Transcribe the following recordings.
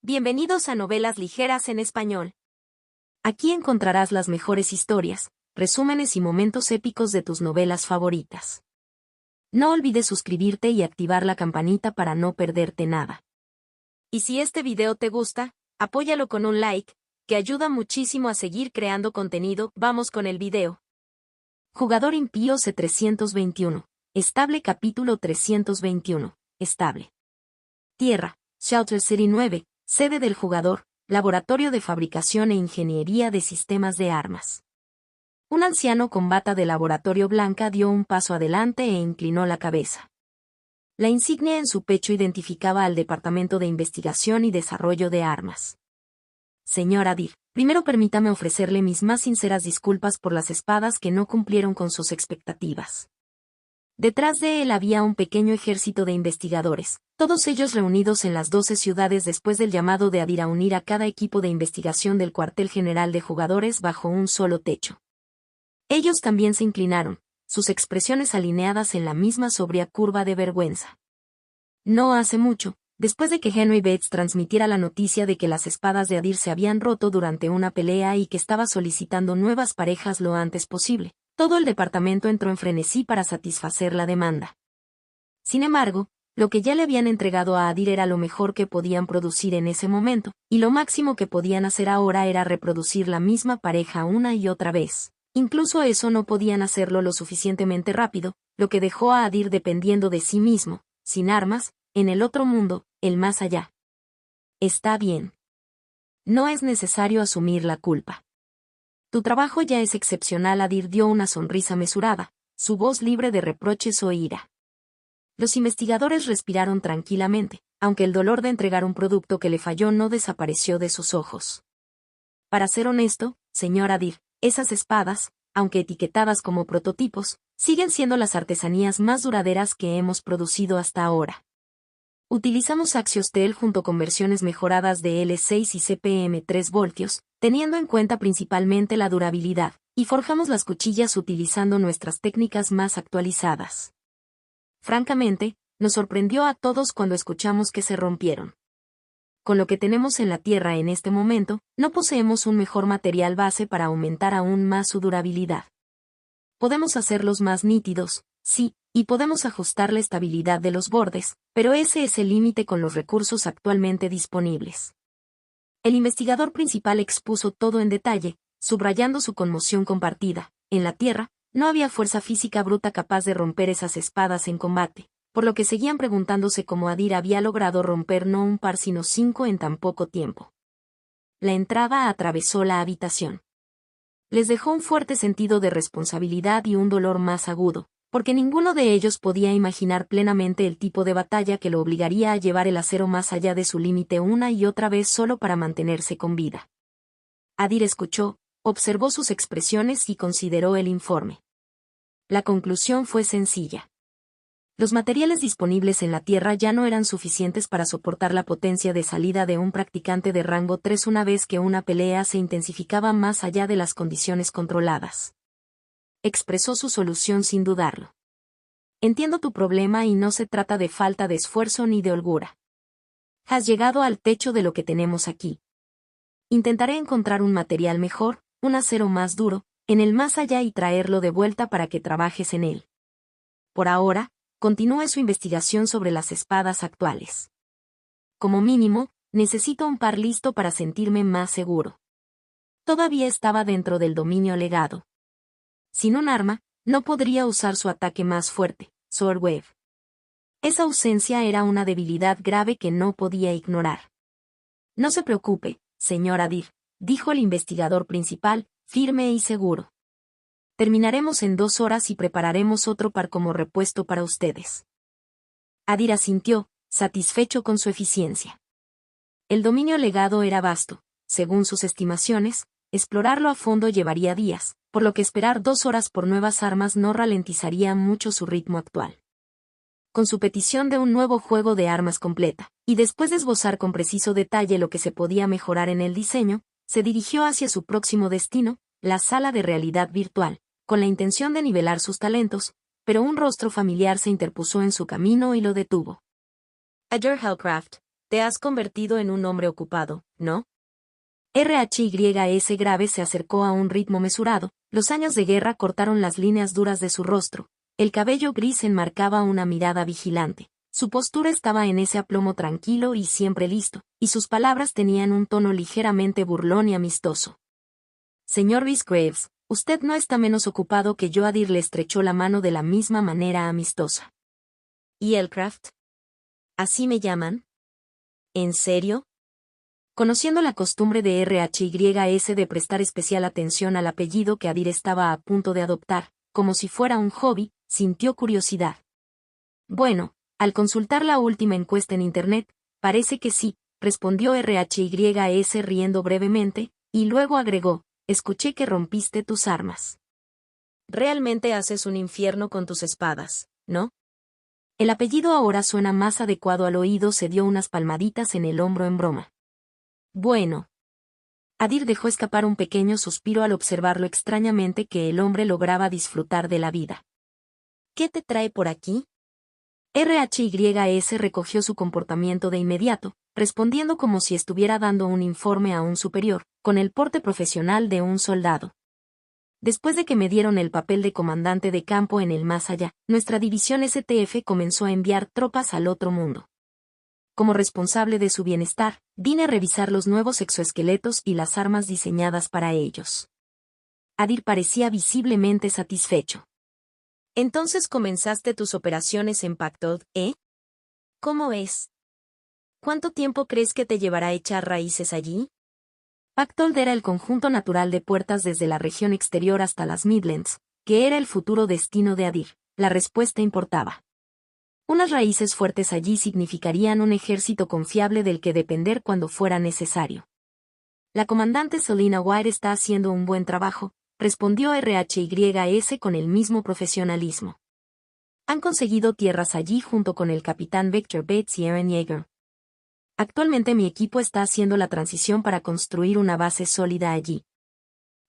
Bienvenidos a Novelas Ligeras en Español. Aquí encontrarás las mejores historias, resúmenes y momentos épicos de tus novelas favoritas. No olvides suscribirte y activar la campanita para no perderte nada. Y si este video te gusta, apóyalo con un like, que ayuda muchísimo a seguir creando contenido. Vamos con el video. Jugador impío C321. Estable capítulo 321. Estable. Tierra, Shelter City 9. Sede del jugador, Laboratorio de Fabricación e Ingeniería de Sistemas de Armas. Un anciano con bata de laboratorio blanca dio un paso adelante e inclinó la cabeza. La insignia en su pecho identificaba al Departamento de Investigación y Desarrollo de Armas. Señor Adir, primero permítame ofrecerle mis más sinceras disculpas por las espadas que no cumplieron con sus expectativas. Detrás de él había un pequeño ejército de investigadores, todos ellos reunidos en las 12 ciudades después del llamado de Adir a unir a cada equipo de investigación del cuartel general de jugadores bajo un solo techo. Ellos también se inclinaron, sus expresiones alineadas en la misma sobria curva de vergüenza. No hace mucho, después de que Henry Bates transmitiera la noticia de que las espadas de Adir se habían roto durante una pelea y que estaba solicitando nuevas parejas lo antes posible, todo el departamento entró en frenesí para satisfacer la demanda. Sin embargo, lo que ya le habían entregado a Adir era lo mejor que podían producir en ese momento, y lo máximo que podían hacer ahora era reproducir la misma pareja una y otra vez. Incluso eso no podían hacerlo lo suficientemente rápido, lo que dejó a Adir dependiendo de sí mismo, sin armas, en el otro mundo, el más allá. Está bien. No es necesario asumir la culpa. Tu trabajo ya es excepcional. Adir dio una sonrisa mesurada, su voz libre de reproches o ira. Los investigadores respiraron tranquilamente, aunque el dolor de entregar un producto que le falló no desapareció de sus ojos. Para ser honesto, señor Adir, esas espadas, aunque etiquetadas como prototipos, siguen siendo las artesanías más duraderas que hemos producido hasta ahora. Utilizamos Axiostel junto con versiones mejoradas de L6 y CPM 3 voltios, teniendo en cuenta principalmente la durabilidad, y forjamos las cuchillas utilizando nuestras técnicas más actualizadas. Francamente, nos sorprendió a todos cuando escuchamos que se rompieron. Con lo que tenemos en la Tierra en este momento, no poseemos un mejor material base para aumentar aún más su durabilidad. Podemos hacerlos más nítidos, sí, y podemos ajustar la estabilidad de los bordes, pero ese es el límite con los recursos actualmente disponibles. El investigador principal expuso todo en detalle, subrayando su conmoción compartida. En la Tierra, no había fuerza física bruta capaz de romper esas espadas en combate, por lo que seguían preguntándose cómo Adir había logrado romper no un par sino 5 en tan poco tiempo. La entrada atravesó la habitación. Les dejó un fuerte sentido de responsabilidad y un dolor más agudo, porque ninguno de ellos podía imaginar plenamente el tipo de batalla que lo obligaría a llevar el acero más allá de su límite una y otra vez solo para mantenerse con vida. Adir escuchó, observó sus expresiones y consideró el informe. La conclusión fue sencilla. Los materiales disponibles en la Tierra ya no eran suficientes para soportar la potencia de salida de un practicante de rango 3 una vez que una pelea se intensificaba más allá de las condiciones controladas. Expresó su solución sin dudarlo. Entiendo tu problema y no se trata de falta de esfuerzo ni de holgura. Has llegado al techo de lo que tenemos aquí. Intentaré encontrar un material mejor, un acero más duro, en el más allá y traerlo de vuelta para que trabajes en él. Por ahora, continúe su investigación sobre las espadas actuales. Como mínimo, necesito un par listo para sentirme más seguro. Todavía estaba dentro del dominio legado. Sin un arma, no podría usar su ataque más fuerte, Swordwave. Esa ausencia era una debilidad grave que no podía ignorar. No se preocupe, señor Adir, dijo el investigador principal, firme y seguro. Terminaremos en 2 horas y prepararemos otro par como repuesto para ustedes. Adir asintió, satisfecho con su eficiencia. El dominio legado era vasto, según sus estimaciones, explorarlo a fondo llevaría días, por lo que esperar 2 horas por nuevas armas no ralentizaría mucho su ritmo actual. Con su petición de un nuevo juego de armas completa, y después de esbozar con preciso detalle lo que se podía mejorar en el diseño, se dirigió hacia su próximo destino, la sala de realidad virtual, con la intención de nivelar sus talentos, pero un rostro familiar se interpuso en su camino y lo detuvo. Adir Hellcraft, Te has convertido en un hombre ocupado, ¿no? RHYS grave se acercó a un ritmo mesurado, los años de guerra cortaron las líneas duras de su rostro, el cabello gris enmarcaba una mirada vigilante, su postura estaba en ese aplomo tranquilo y siempre listo, y sus palabras tenían un tono ligeramente burlón y amistoso. Señor Visgraves, usted no está menos ocupado que yo. Adir le estrechó la mano de la misma manera amistosa. ¿Y Elcraft? ¿Así me llaman? ¿En serio? Conociendo la costumbre de RHYS de prestar especial atención al apellido que Adir estaba a punto de adoptar, como si fuera un hobby, sintió curiosidad. Bueno, al consultar la última encuesta en Internet, parece que sí, respondió RHYS riendo brevemente, y luego agregó, escuché que rompiste tus armas. Realmente haces un infierno con tus espadas, ¿no? El apellido ahora suena más adecuado al oído. Se dio unas palmaditas en el hombro en broma. Bueno. Adir dejó escapar un pequeño suspiro al observar lo extrañamente que el hombre lograba disfrutar de la vida. ¿Qué te trae por aquí? RHYS recogió su comportamiento de inmediato, respondiendo como si estuviera dando un informe a un superior, con el porte profesional de un soldado. Después de que me dieron el papel de comandante de campo en el más allá, nuestra división STF comenzó a enviar tropas al otro mundo. Como responsable de su bienestar, vine a revisar los nuevos exoesqueletos y las armas diseñadas para ellos. Adir parecía visiblemente satisfecho. Entonces comenzaste tus operaciones en Pactod, ¿eh? ¿Cómo es? ¿Cuánto tiempo crees que te llevará echar raíces allí? Pactod era el conjunto natural de puertas desde la región exterior hasta las Midlands, que era el futuro destino de Adir. La respuesta importaba. Unas raíces fuertes allí significarían un ejército confiable del que depender cuando fuera necesario. La comandante Selina White está haciendo un buen trabajo, respondió RHYS con el mismo profesionalismo. Han conseguido tierras allí junto con el capitán Victor Bates y Aaron Yeager. Actualmente mi equipo está haciendo la transición para construir una base sólida allí.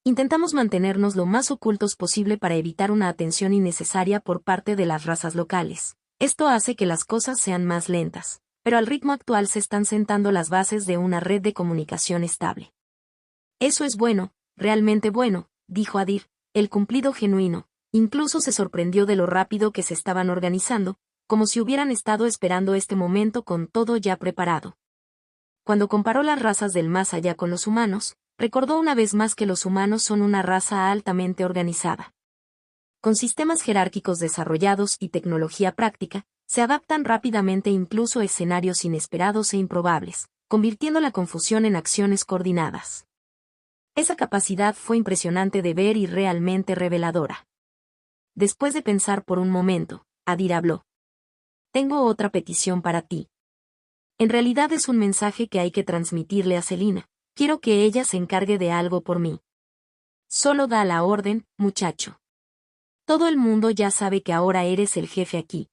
Intentamos mantenernos lo más ocultos posible para evitar una atención innecesaria por parte de las razas locales. Esto hace que las cosas sean más lentas, pero al ritmo actual se están sentando las bases de una red de comunicación estable. Eso es bueno, realmente bueno, dijo Adir, el cumplido genuino. Incluso se sorprendió de lo rápido que se estaban organizando, como si hubieran estado esperando este momento con todo ya preparado. Cuando comparó las razas del más allá con los humanos, recordó una vez más que los humanos son una raza altamente organizada. Con sistemas jerárquicos desarrollados y tecnología práctica, se adaptan rápidamente incluso a escenarios inesperados e improbables, convirtiendo la confusión en acciones coordinadas. Esa capacidad fue impresionante de ver y realmente reveladora. Después de pensar por un momento, Adir habló. Tengo otra petición para ti. En realidad es un mensaje que hay que transmitirle a Selina. Quiero que ella se encargue de algo por mí. Solo da la orden, muchacho. Todo el mundo ya sabe que ahora eres el jefe aquí.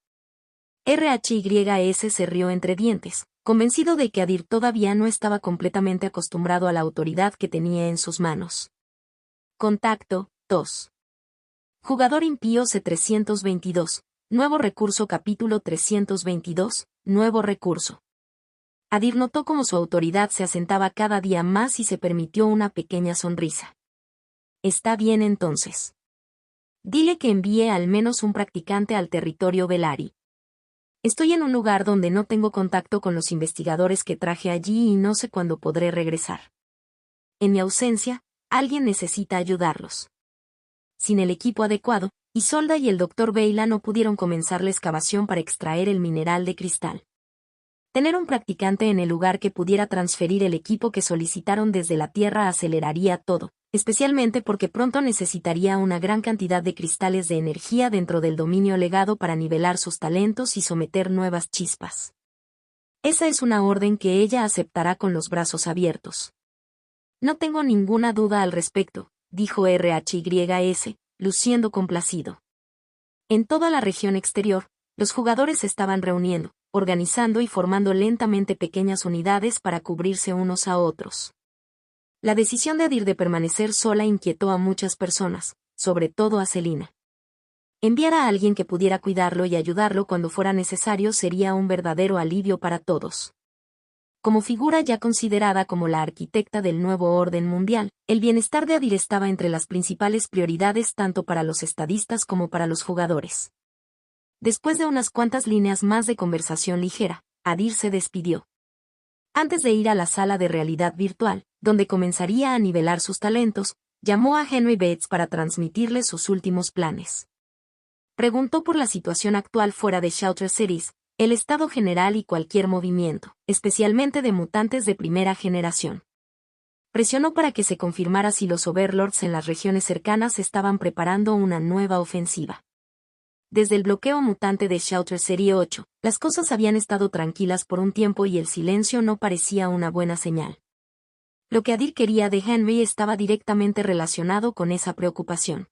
RHYS se rió entre dientes, convencido de que Adir todavía no estaba completamente acostumbrado a la autoridad que tenía en sus manos. Contacto, 2. Jugador impío C322. Nuevo recurso capítulo 322. Nuevo recurso. Adir notó cómo su autoridad se asentaba cada día más y se permitió una pequeña sonrisa. Está bien entonces. Dile que envíe al menos un practicante al territorio Velari. Estoy en un lugar donde no tengo contacto con los investigadores que traje allí y no sé cuándo podré regresar. En mi ausencia, alguien necesita ayudarlos. Sin el equipo adecuado, Isolda y el Dr. Veyla no pudieron comenzar la excavación para extraer el mineral de cristal. Tener un practicante en el lugar que pudiera transferir el equipo que solicitaron desde la Tierra aceleraría todo, especialmente porque pronto necesitaría una gran cantidad de cristales de energía dentro del dominio legado para nivelar sus talentos y someter nuevas chispas. Esa es una orden que ella aceptará con los brazos abiertos. No tengo ninguna duda al respecto, dijo RHYS, luciendo complacido. En toda la región exterior, los jugadores se estaban reuniendo, organizando y formando lentamente pequeñas unidades para cubrirse unos a otros. La decisión de Adir de permanecer sola inquietó a muchas personas, sobre todo a Selina. Enviar a alguien que pudiera cuidarlo y ayudarlo cuando fuera necesario sería un verdadero alivio para todos. Como figura ya considerada como la arquitecta del nuevo orden mundial, el bienestar de Adir estaba entre las principales prioridades tanto para los estadistas como para los jugadores. Después de unas cuantas líneas más de conversación ligera, Adir se despidió. Antes de ir a la sala de realidad virtual, donde comenzaría a nivelar sus talentos, llamó a Henry Bates para transmitirle sus últimos planes. Preguntó por la situación actual fuera de Shelter Cities, el estado general y cualquier movimiento, especialmente de mutantes de primera generación. Presionó para que se confirmara si los Overlords en las regiones cercanas estaban preparando una nueva ofensiva. Desde el bloqueo mutante de Shelter City 8, las cosas habían estado tranquilas por un tiempo y el silencio no parecía una buena señal. Lo que Adir quería de Henry estaba directamente relacionado con esa preocupación.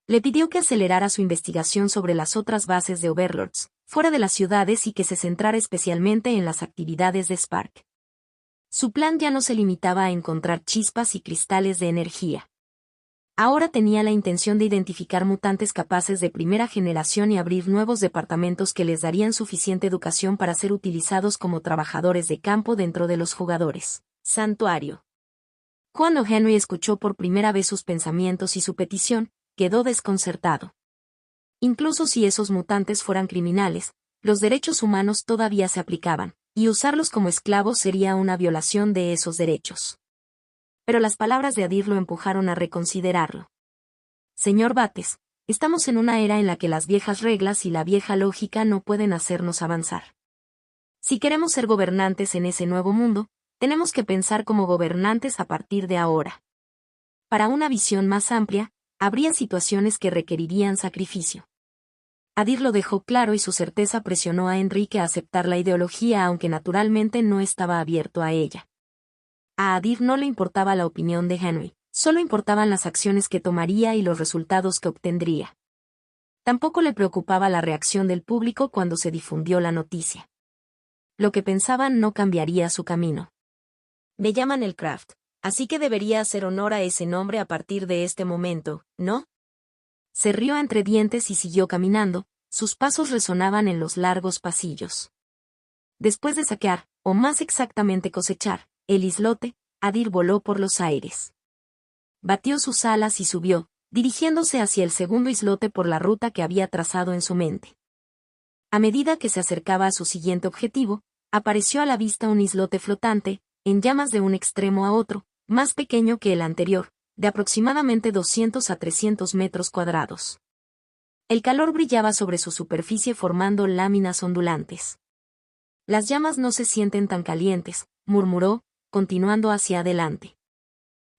Le pidió que acelerara su investigación sobre las otras bases de Overlords, fuera de las ciudades y que se centrara especialmente en las actividades de Spark. Su plan ya no se limitaba a encontrar chispas y cristales de energía. Ahora tenía la intención de identificar mutantes capaces de primera generación y abrir nuevos departamentos que les darían suficiente educación para ser utilizados como trabajadores de campo dentro de los jugadores. Santuario. Cuando Henry escuchó por primera vez sus pensamientos y su petición, quedó desconcertado. Incluso si esos mutantes fueran criminales, los derechos humanos todavía se aplicaban, y usarlos como esclavos sería una violación de esos derechos. Pero las palabras de Adir lo empujaron a reconsiderarlo. Señor Bates, estamos en una era en la que las viejas reglas y la vieja lógica no pueden hacernos avanzar. Si queremos ser gobernantes en ese nuevo mundo, tenemos que pensar como gobernantes a partir de ahora. Para una visión más amplia, habría situaciones que requerirían sacrificio. Adir lo dejó claro y su certeza presionó a Enrique a aceptar la ideología aunque naturalmente no estaba abierto a ella. A Adir no le importaba la opinión de Henry, solo importaban las acciones que tomaría y los resultados que obtendría. Tampoco le preocupaba la reacción del público cuando se difundió la noticia. Lo que pensaban no cambiaría su camino. Me llaman el Craft, así que debería hacer honor a ese nombre a partir de este momento, ¿no? Se rió entre dientes y siguió caminando, sus pasos resonaban en los largos pasillos. Después de saquear, o más exactamente cosechar, el islote, Adir voló por los aires. Batió sus alas y subió, dirigiéndose hacia el segundo islote por la ruta que había trazado en su mente. A medida que se acercaba a su siguiente objetivo, apareció a la vista un islote flotante, en llamas de un extremo a otro, más pequeño que el anterior, de aproximadamente 200 a 300 metros cuadrados. El calor brillaba sobre su superficie formando láminas ondulantes. Las llamas no se sienten tan calientes, murmuró, continuando hacia adelante.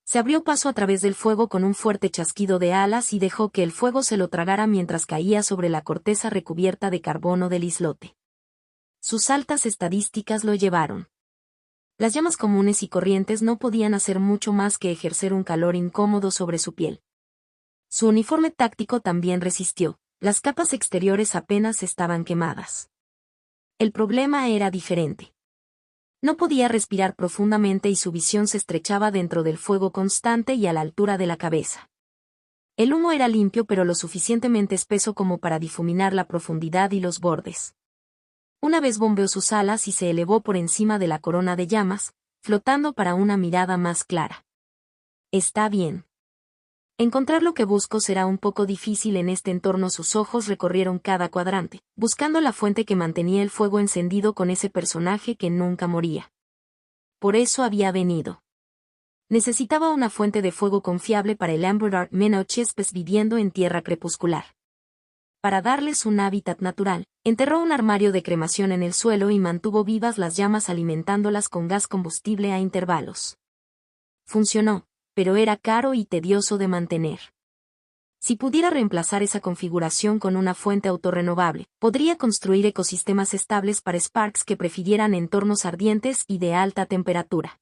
Se abrió paso a través del fuego con un fuerte chasquido de alas y dejó que el fuego se lo tragara mientras caía sobre la corteza recubierta de carbono del islote. Sus altas estadísticas lo llevaron. Las llamas comunes y corrientes no podían hacer mucho más que ejercer un calor incómodo sobre su piel. Su uniforme táctico también resistió, las capas exteriores apenas estaban quemadas. El problema era diferente. No podía respirar profundamente y su visión se estrechaba dentro del fuego constante y a la altura de la cabeza. El humo era limpio pero lo suficientemente espeso como para difuminar la profundidad y los bordes. Una vez bombeó sus alas y se elevó por encima de la corona de llamas, flotando para una mirada más clara. Está bien. Encontrar lo que busco será un poco difícil en este entorno. Sus ojos recorrieron cada cuadrante, buscando la fuente que mantenía el fuego encendido con ese personaje que nunca moría. Por eso había venido. Necesitaba una fuente de fuego confiable para el Amber Menochespes viviendo en tierra crepuscular. Para darles un hábitat natural, enterró un armario de cremación en el suelo y mantuvo vivas las llamas alimentándolas con gas combustible a intervalos. Funcionó, pero era caro y tedioso de mantener. Si pudiera reemplazar esa configuración con una fuente autorrenovable, podría construir ecosistemas estables para Sparks que prefirieran entornos ardientes y de alta temperatura.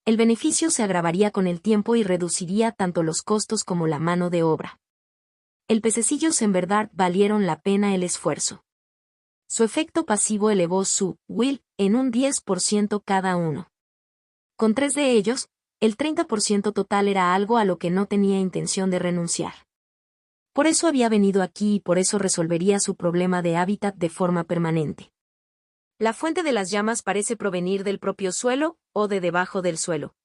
El beneficio se agravaría con el tiempo y reduciría tanto los costos como la mano de obra. El pececillos en verdad valieron la pena el esfuerzo. Su efecto pasivo elevó su will en un 10% cada uno. Con 3 de ellos, el 30% total era algo a lo que no tenía intención de renunciar. Por eso había venido aquí y por eso resolvería su problema de hábitat de forma permanente. La fuente de las llamas parece provenir del propio suelo o de debajo del suelo.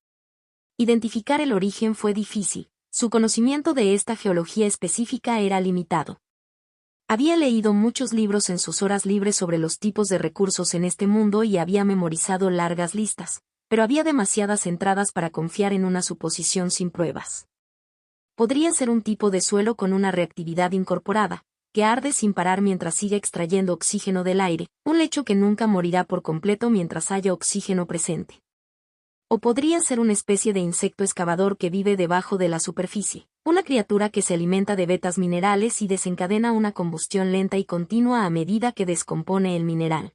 Identificar el origen fue difícil, su conocimiento de esta geología específica era limitado. Había leído muchos libros en sus horas libres sobre los tipos de recursos en este mundo y había memorizado largas listas, pero había demasiadas entradas para confiar en una suposición sin pruebas. Podría ser un tipo de suelo con una reactividad incorporada, que arde sin parar mientras siga extrayendo oxígeno del aire, un lecho que nunca morirá por completo mientras haya oxígeno presente. O podría ser una especie de insecto excavador que vive debajo de la superficie, una criatura que se alimenta de vetas minerales y desencadena una combustión lenta y continua a medida que descompone el mineral.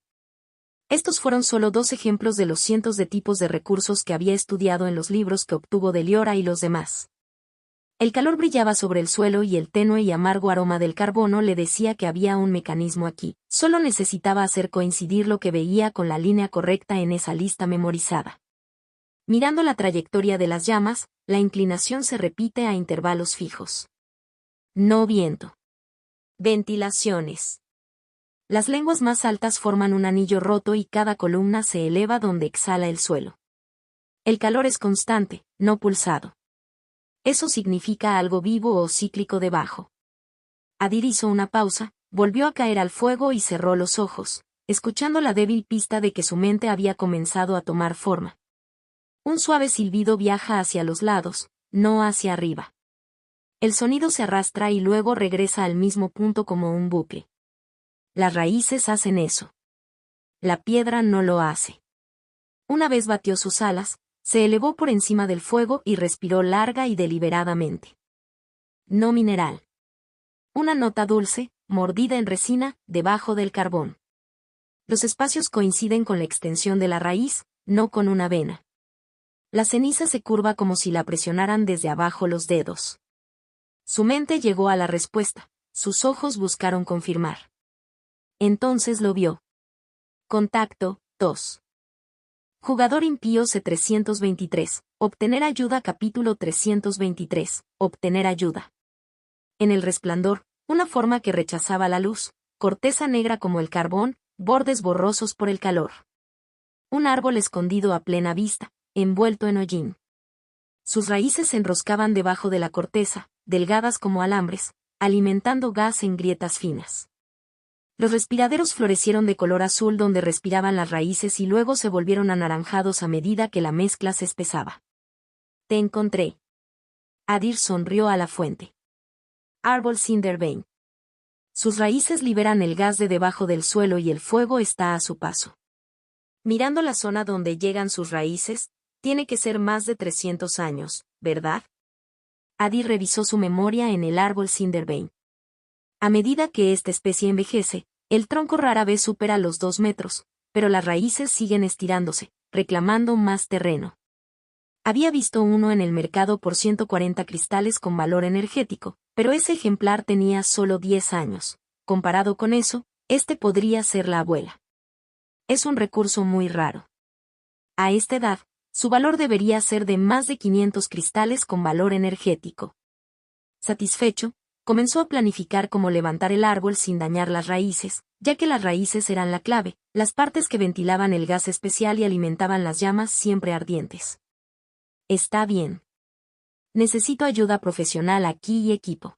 Estos fueron solo 2 ejemplos de los cientos de tipos de recursos que había estudiado en los libros que obtuvo de Liora y los demás. El calor brillaba sobre el suelo y el tenue y amargo aroma del carbono le decía que había un mecanismo aquí, solo necesitaba hacer coincidir lo que veía con la línea correcta en esa lista memorizada. Mirando la trayectoria de las llamas, la inclinación se repite a intervalos fijos. No viento. Ventilaciones. Las lenguas más altas forman un anillo roto y cada columna se eleva donde exhala el suelo. El calor es constante, no pulsado. Eso significa algo vivo o cíclico debajo. Adir hizo una pausa, volvió a caer al fuego y cerró los ojos, escuchando la débil pista de que su mente había comenzado a tomar forma. Un suave silbido viaja hacia los lados, no hacia arriba. El sonido se arrastra y luego regresa al mismo punto como un bucle. Las raíces hacen eso. La piedra no lo hace. Una vez batió sus alas, se elevó por encima del fuego y respiró larga y deliberadamente. No mineral. Una nota dulce, mordida en resina, debajo del carbón. Los espacios coinciden con la extensión de la raíz, no con una vena. La ceniza se curva como si la presionaran desde abajo los dedos. Su mente llegó a la respuesta, sus ojos buscaron confirmar. Entonces lo vio. Contacto, 2. Jugador impío C323, obtener ayuda capítulo 323, obtener ayuda. En el resplandor, una forma que rechazaba la luz, corteza negra como el carbón, bordes borrosos por el calor. Un árbol escondido a plena vista, envuelto en hollín. Sus raíces se enroscaban debajo de la corteza, delgadas como alambres, alimentando gas en grietas finas. Los respiraderos florecieron de color azul donde respiraban las raíces y luego se volvieron anaranjados a medida que la mezcla se espesaba. Te encontré. Adir sonrió a la fuente. Árbol Cindervein. Sus raíces liberan el gas de debajo del suelo y el fuego está a su paso. Mirando la zona donde llegan sus raíces, tiene que ser más de 300 años, ¿verdad? Adir revisó su memoria en el árbol Cindervein. A medida que esta especie envejece, el tronco rara vez supera los 2 metros, pero las raíces siguen estirándose, reclamando más terreno. Había visto uno en el mercado por 140 cristales con valor energético, pero ese ejemplar tenía solo 10 años. Comparado con eso, este podría ser la abuela. Es un recurso muy raro. A esta edad, su valor debería ser de más de 500 cristales con valor energético. Satisfecho, comenzó a planificar cómo levantar el árbol sin dañar las raíces, ya que las raíces eran la clave, las partes que ventilaban el gas especial y alimentaban las llamas siempre ardientes. Está bien. Necesito ayuda profesional aquí y equipo.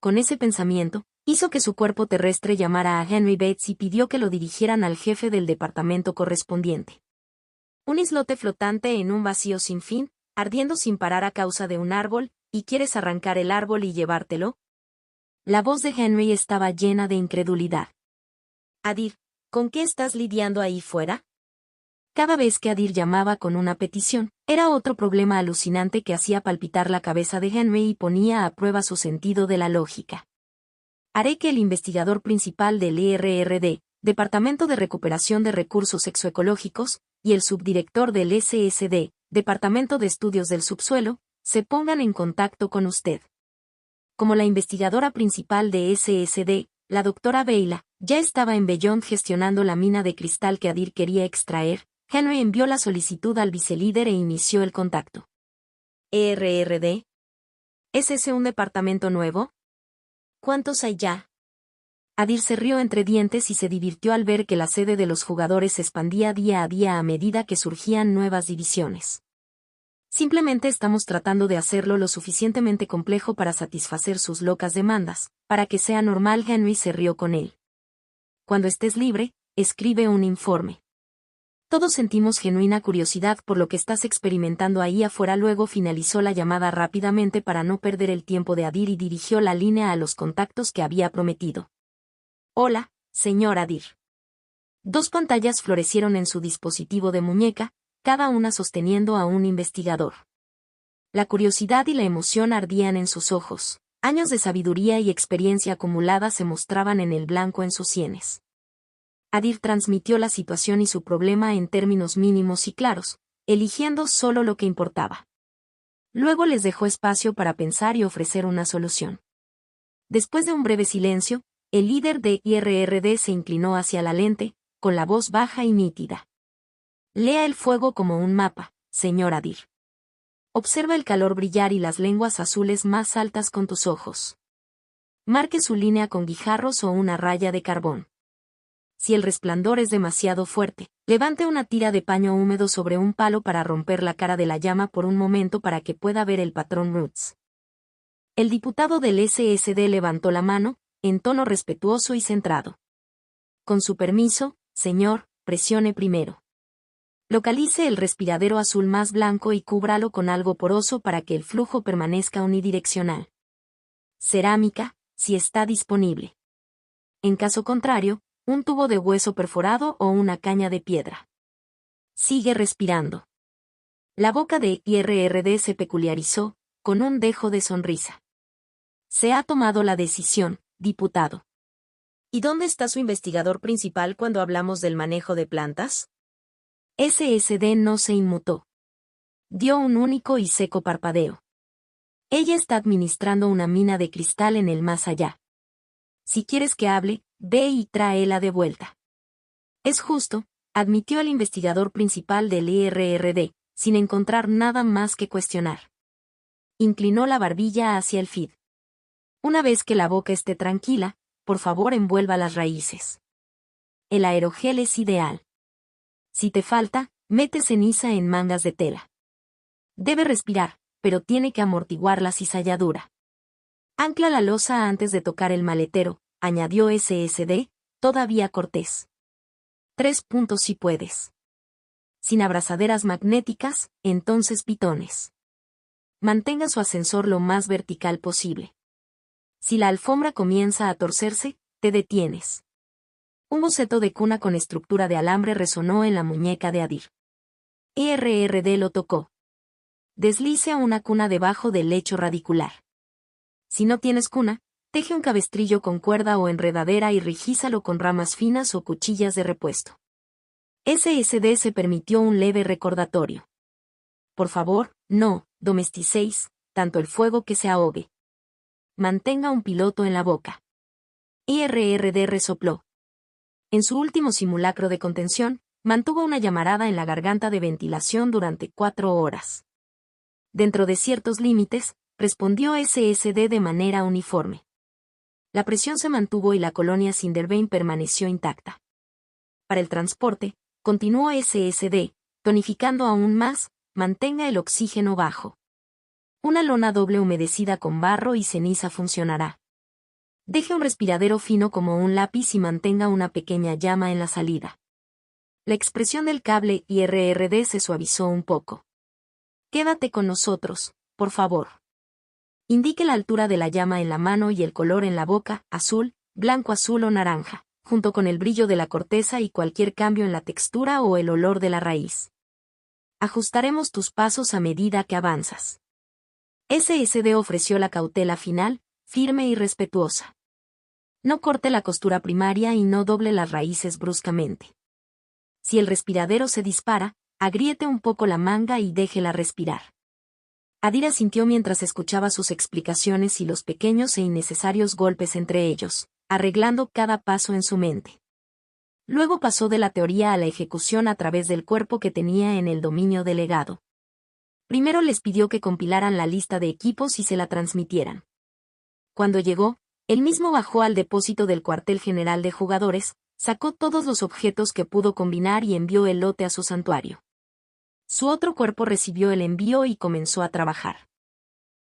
Con ese pensamiento, hizo que su cuerpo terrestre llamara a Henry Bates y pidió que lo dirigieran al jefe del departamento correspondiente. Un islote flotante en un vacío sin fin, ardiendo sin parar a causa de un árbol, ¿y quieres arrancar el árbol y llevártelo? La voz de Henry estaba llena de incredulidad. Adir, ¿con qué estás lidiando ahí fuera? Cada vez que Adir llamaba con una petición, era otro problema alucinante que hacía palpitar la cabeza de Henry y ponía a prueba su sentido de la lógica. Haré que el investigador principal del IRRD, Departamento de Recuperación de Recursos Sexoecológicos, y el subdirector del SSD, Departamento de Estudios del Subsuelo, se pongan en contacto con usted. Como la investigadora principal de SSD, la doctora Beyla, ya estaba en Beyond gestionando la mina de cristal que Adir quería extraer, Henry envió la solicitud al vicelíder e inició el contacto. ¿ERRD? ¿Es ese un departamento nuevo? ¿Cuántos hay ya? Adir se rió entre dientes y se divirtió al ver que la sede de los jugadores se expandía día a día a medida que surgían nuevas divisiones. Simplemente estamos tratando de hacerlo lo suficientemente complejo para satisfacer sus locas demandas, para que sea normal. Henry se rió con él. Cuando estés libre, escribe un informe. Todos sentimos genuina curiosidad por lo que estás experimentando ahí afuera. Luego finalizó la llamada rápidamente para no perder el tiempo de Adir y dirigió la línea a los contactos que había prometido. Hola, señor Adir. 2 pantallas florecieron en su dispositivo de muñeca, cada una sosteniendo a un investigador. La curiosidad y la emoción ardían en sus ojos. Años de sabiduría y experiencia acumulada se mostraban en el blanco en sus sienes. Adir transmitió la situación y su problema en términos mínimos y claros, eligiendo solo lo que importaba. Luego les dejó espacio para pensar y ofrecer una solución. Después de un breve silencio, el líder de IRRD se inclinó hacia la lente, con la voz baja y nítida. Lea el fuego como un mapa, señor Adir. Observa el calor brillar y las lenguas azules más altas con tus ojos. Marque su línea con guijarros o una raya de carbón. Si el resplandor es demasiado fuerte, levante una tira de paño húmedo sobre un palo para romper la cara de la llama por un momento para que pueda ver el patrón Roots. El diputado del SSD levantó la mano, en tono respetuoso y centrado. Con su permiso, señor, presione primero. Localice el respiradero azul más blanco y cúbralo con algo poroso para que el flujo permanezca unidireccional. Cerámica, si está disponible. En caso contrario, un tubo de hueso perforado o una caña de piedra. Sigue respirando. La boca de IRRD se peculiarizó, con un dejo de sonrisa. Se ha tomado la decisión, diputado. ¿Y dónde está su investigador principal cuando hablamos del manejo de plantas? SSD no se inmutó. Dio un único y seco parpadeo. Ella está administrando una mina de cristal en el más allá. Si quieres que hable, ve y tráela de vuelta. Es justo, admitió el investigador principal del IRRD, sin encontrar nada más que cuestionar. Inclinó la barbilla hacia el feed. Una vez que la boca esté tranquila, por favor envuelva las raíces. El aerogel es ideal. Si te falta, mete ceniza en mangas de tela. Debe respirar, pero tiene que amortiguar la cizalladura. Ancla la losa antes de tocar el maletero, añadió SSD, todavía cortés. 3 puntos si puedes. Sin abrazaderas magnéticas, entonces pitones. Mantenga su ascensor lo más vertical posible. Si la alfombra comienza a torcerse, te detienes. Un boceto de cuna con estructura de alambre resonó en la muñeca de Adir. IRRD lo tocó. Deslice a una cuna debajo del lecho radicular. Si no tienes cuna, teje un cabestrillo con cuerda o enredadera y rigízalo con ramas finas o cuchillas de repuesto. SSD se permitió un leve recordatorio. Por favor, no domesticéis tanto el fuego que se ahogue. Mantenga un piloto en la boca. IRRD resopló. En su último simulacro de contención, mantuvo una llamarada en la garganta de ventilación durante 4 horas. Dentro de ciertos límites, respondió SSD de manera uniforme. La presión se mantuvo y la colonia Cindervane permaneció intacta. Para el transporte, continuó SSD, tonificando aún más, mantenga el oxígeno bajo. Una lona doble humedecida con barro y ceniza funcionará. Deje un respiradero fino como un lápiz y mantenga una pequeña llama en la salida. La expresión del cable IRRD se suavizó un poco. Quédate con nosotros, por favor. Indique la altura de la llama en la mano y el color en la boca, azul, blanco, azul o naranja, junto con el brillo de la corteza y cualquier cambio en la textura o el olor de la raíz. Ajustaremos tus pasos a medida que avanzas. SSD ofreció la cautela final, firme y respetuosa. No corte la costura primaria y no doble las raíces bruscamente. Si el respiradero se dispara, agriete un poco la manga y déjela respirar. Adir asintió mientras escuchaba sus explicaciones y los pequeños e innecesarios golpes entre ellos, arreglando cada paso en su mente. Luego pasó de la teoría a la ejecución a través del cuerpo que tenía en el dominio delegado. Primero les pidió que compilaran la lista de equipos y se la transmitieran. Cuando llegó, Él mismo bajó al depósito del cuartel general de jugadores, sacó todos los objetos que pudo combinar y envió el lote a su santuario. Su otro cuerpo recibió el envío y comenzó a trabajar.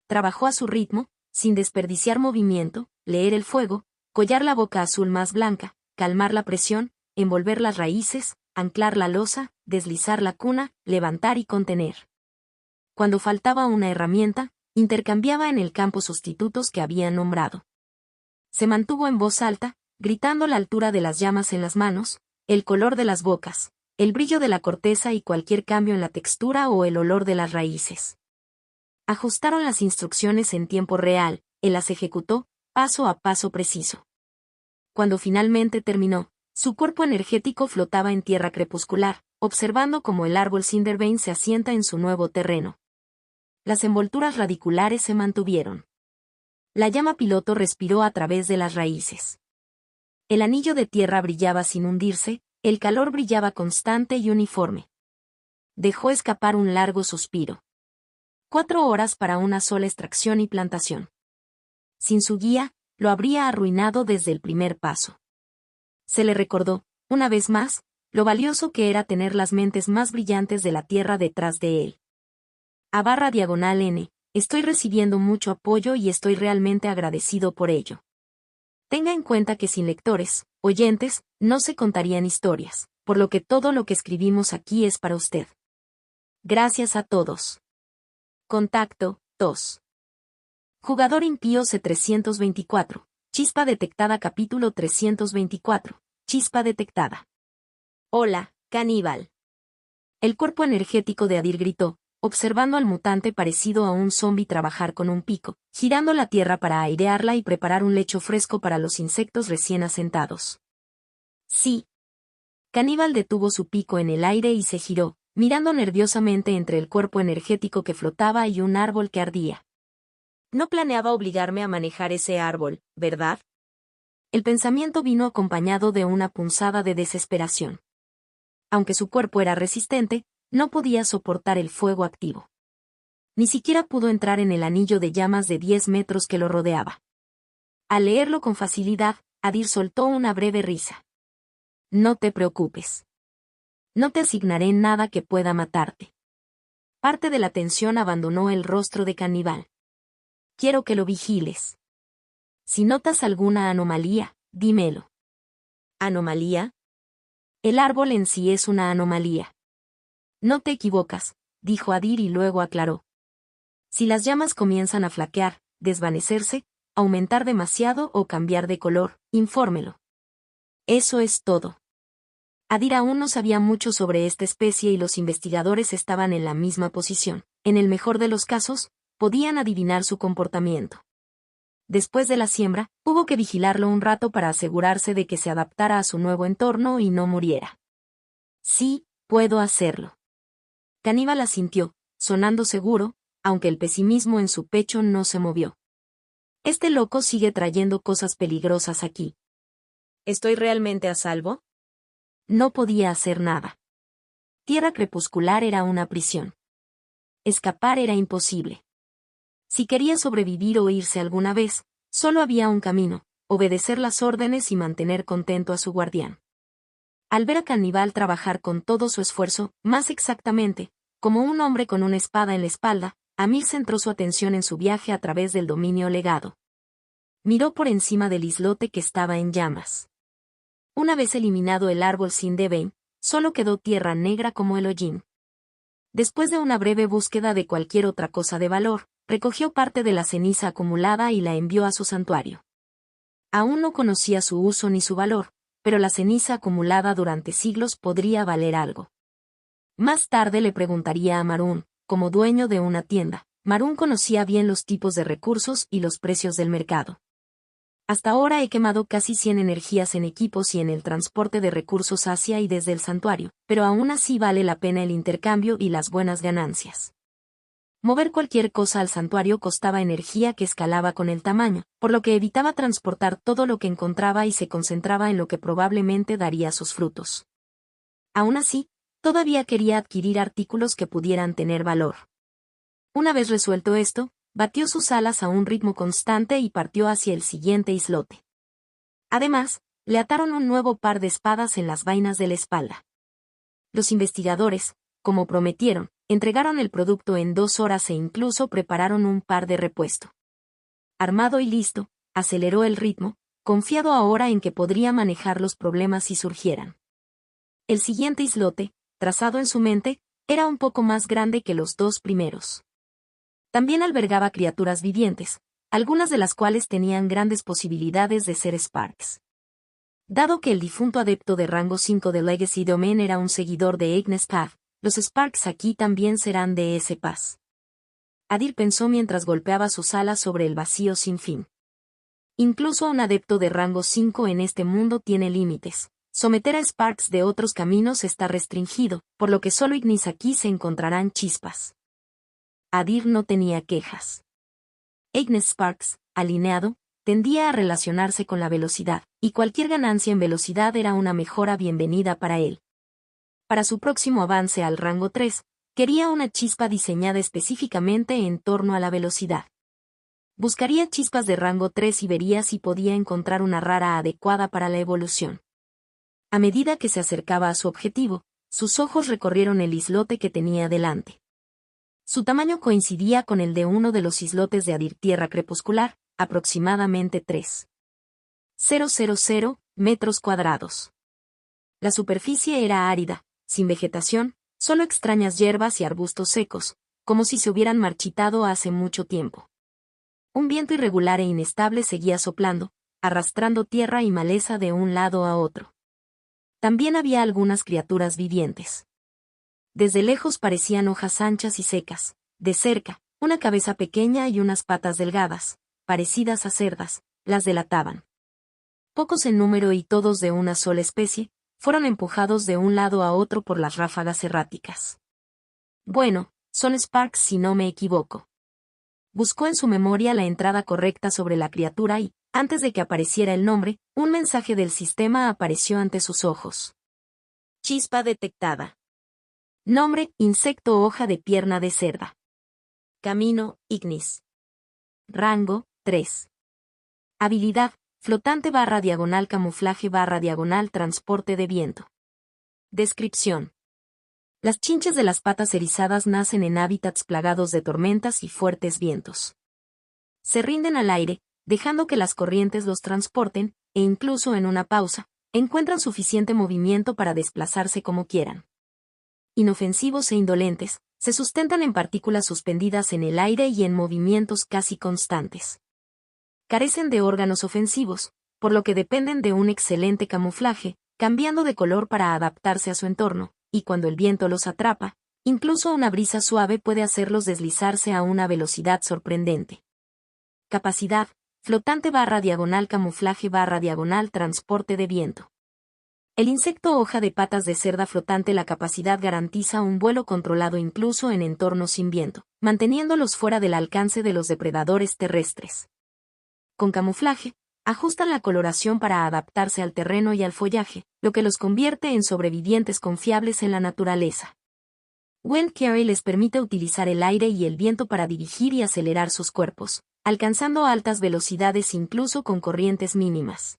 Trabajó a su ritmo, sin desperdiciar movimiento, leer el fuego, collar la boca azul más blanca, calmar la presión, envolver las raíces, anclar la losa, deslizar la cuna, levantar y contener. Cuando faltaba una herramienta, intercambiaba en el campo sustitutos que había nombrado. Se mantuvo en voz alta, gritando la altura de las llamas en las manos, el color de las bocas, el brillo de la corteza y cualquier cambio en la textura o el olor de las raíces. Ajustaron las instrucciones en tiempo real, él las ejecutó, paso a paso preciso. Cuando finalmente terminó, su cuerpo energético flotaba en tierra crepuscular, observando cómo el árbol Cindervein se asienta en su nuevo terreno. Las envolturas radiculares se mantuvieron. La llama piloto respiró a través de las raíces. El anillo de tierra brillaba sin hundirse, el calor brillaba constante y uniforme. Dejó escapar un largo suspiro. 4 horas para una sola extracción y plantación. Sin su guía, lo habría arruinado desde el primer paso. Se le recordó, una vez más, lo valioso que era tener las mentes más brillantes de la tierra detrás de él. /N, estoy recibiendo mucho apoyo y estoy realmente agradecido por ello. Tenga en cuenta que sin lectores, oyentes, no se contarían historias, por lo que todo lo que escribimos aquí es para usted. Gracias a todos. Contacto, tos. Jugador impío C324. Chispa detectada. Capítulo 324. Chispa detectada. Hola, caníbal. El cuerpo energético de Adir gritó, observando al mutante parecido a un zombi trabajar con un pico, girando la tierra para airearla y preparar un lecho fresco para los insectos recién asentados. Sí. Caníbal detuvo su pico en el aire y se giró, mirando nerviosamente entre el cuerpo energético que flotaba y un árbol que ardía. No planeaba obligarme a manejar ese árbol, ¿verdad? El pensamiento vino acompañado de una punzada de desesperación. Aunque su cuerpo era resistente, no podía soportar el fuego activo. Ni siquiera pudo entrar en el anillo de llamas de 10 metros que lo rodeaba. Al leerlo con facilidad, Adir soltó una breve risa. No te preocupes. No te asignaré nada que pueda matarte. Parte de la tensión abandonó el rostro de Caníbal. Quiero que lo vigiles. Si notas alguna anomalía, dímelo. ¿Anomalía? El árbol en sí es una anomalía. No te equivocas, dijo Adir y luego aclaró. Si las llamas comienzan a flaquear, desvanecerse, aumentar demasiado o cambiar de color, infórmelo. Eso es todo. Adir aún no sabía mucho sobre esta especie y los investigadores estaban en la misma posición. En el mejor de los casos, podían adivinar su comportamiento. Después de la siembra, hubo que vigilarlo un rato para asegurarse de que se adaptara a su nuevo entorno y no muriera. Sí, puedo hacerlo. Caníbal asintió, sonando seguro, aunque el pesimismo en su pecho no se movió. Este loco sigue trayendo cosas peligrosas aquí. ¿Estoy realmente a salvo? No podía hacer nada. Tierra crepuscular era una prisión. Escapar era imposible. Si quería sobrevivir o irse alguna vez, solo había un camino, obedecer las órdenes y mantener contento a su guardián. Al ver a Caníbal trabajar con todo su esfuerzo, más exactamente, como un hombre con una espada en la espalda, Amir centró su atención en su viaje a través del dominio legado. Miró por encima del islote que estaba en llamas. Una vez eliminado el árbol Cindervein, solo quedó tierra negra como el hollín. Después de una breve búsqueda de cualquier otra cosa de valor, recogió parte de la ceniza acumulada y la envió a su santuario. Aún no conocía su uso ni su valor, pero la ceniza acumulada durante siglos podría valer algo. Más tarde le preguntaría a Marún, como dueño de una tienda. Marún conocía bien los tipos de recursos y los precios del mercado. Hasta ahora he quemado casi 100 energías en equipos y en el transporte de recursos hacia y desde el santuario, pero aún así vale la pena el intercambio y las buenas ganancias. Mover cualquier cosa al santuario costaba energía que escalaba con el tamaño, por lo que evitaba transportar todo lo que encontraba y se concentraba en lo que probablemente daría sus frutos. Aún así, todavía quería adquirir artículos que pudieran tener valor. Una vez resuelto esto, batió sus alas a un ritmo constante y partió hacia el siguiente islote. Además, le ataron un nuevo par de espadas en las vainas de la espalda. Los investigadores, como prometieron, entregaron el producto en 2 horas e incluso prepararon un par de repuesto. Armado y listo, aceleró el ritmo, confiado ahora en que podría manejar los problemas si surgieran. El siguiente islote, trazado en su mente, era un poco más grande que los 2 primeros. También albergaba criaturas vivientes, algunas de las cuales tenían grandes posibilidades de ser Sparks. Dado que el difunto adepto de rango 5 de Legacy Domain era un seguidor de Ignis Path, los Sparks aquí también serán de ese Path. Adir pensó mientras golpeaba sus alas sobre el vacío sin fin. Incluso un adepto de rango 5 en este mundo tiene límites. Someter a Sparks de otros caminos está restringido, por lo que solo Ignis aquí se encontrarán chispas. Adir no tenía quejas. Ignis Sparks, alineado, tendía a relacionarse con la velocidad, y cualquier ganancia en velocidad era una mejora bienvenida para él. Para su próximo avance al rango 3, quería una chispa diseñada específicamente en torno a la velocidad. Buscaría chispas de rango 3 y vería si podía encontrar una rara adecuada para la evolución. A medida que se acercaba a su objetivo, sus ojos recorrieron el islote que tenía delante. Su tamaño coincidía con el de uno de los islotes de Adir Tierra Crepuscular, aproximadamente 3,000 metros cuadrados. La superficie era árida, sin vegetación, solo extrañas hierbas y arbustos secos, como si se hubieran marchitado hace mucho tiempo. Un viento irregular e inestable seguía soplando, arrastrando tierra y maleza de un lado a otro. También había algunas criaturas vivientes. Desde lejos parecían hojas anchas y secas, de cerca, una cabeza pequeña y unas patas delgadas, parecidas a cerdas, las delataban. Pocos en número y todos de una sola especie, fueron empujados de un lado a otro por las ráfagas erráticas. Bueno, son Sparks si no me equivoco. Buscó en su memoria la entrada correcta sobre la criatura y, antes de que apareciera el nombre, un mensaje del sistema apareció ante sus ojos. Chispa detectada. Nombre, insecto hoja de pierna de cerda. Camino, Ignis. Rango, 3. Habilidad, flotante /diagonal camuflaje /diagonal transporte de viento. Descripción. Las chinches de las patas erizadas nacen en hábitats plagados de tormentas y fuertes vientos. Se rinden al aire, dejando que las corrientes los transporten, e incluso en una pausa, encuentran suficiente movimiento para desplazarse como quieran. Inofensivos e indolentes, se sustentan en partículas suspendidas en el aire y en movimientos casi constantes. Carecen de órganos ofensivos, por lo que dependen de un excelente camuflaje, cambiando de color para adaptarse a su entorno, y cuando el viento los atrapa, incluso una brisa suave puede hacerlos deslizarse a una velocidad sorprendente. Capacidad, flotante /diagonal camuflaje /diagonal transporte de viento. El insecto hoja de patas de cerda flotante. La capacidad garantiza un vuelo controlado incluso en entornos sin viento, manteniéndolos fuera del alcance de los depredadores terrestres. Con camuflaje, ajustan la coloración para adaptarse al terreno y al follaje, lo que los convierte en sobrevivientes confiables en la naturaleza. Wind Carry les permite utilizar el aire y el viento para dirigir y acelerar sus cuerpos, alcanzando altas velocidades incluso con corrientes mínimas.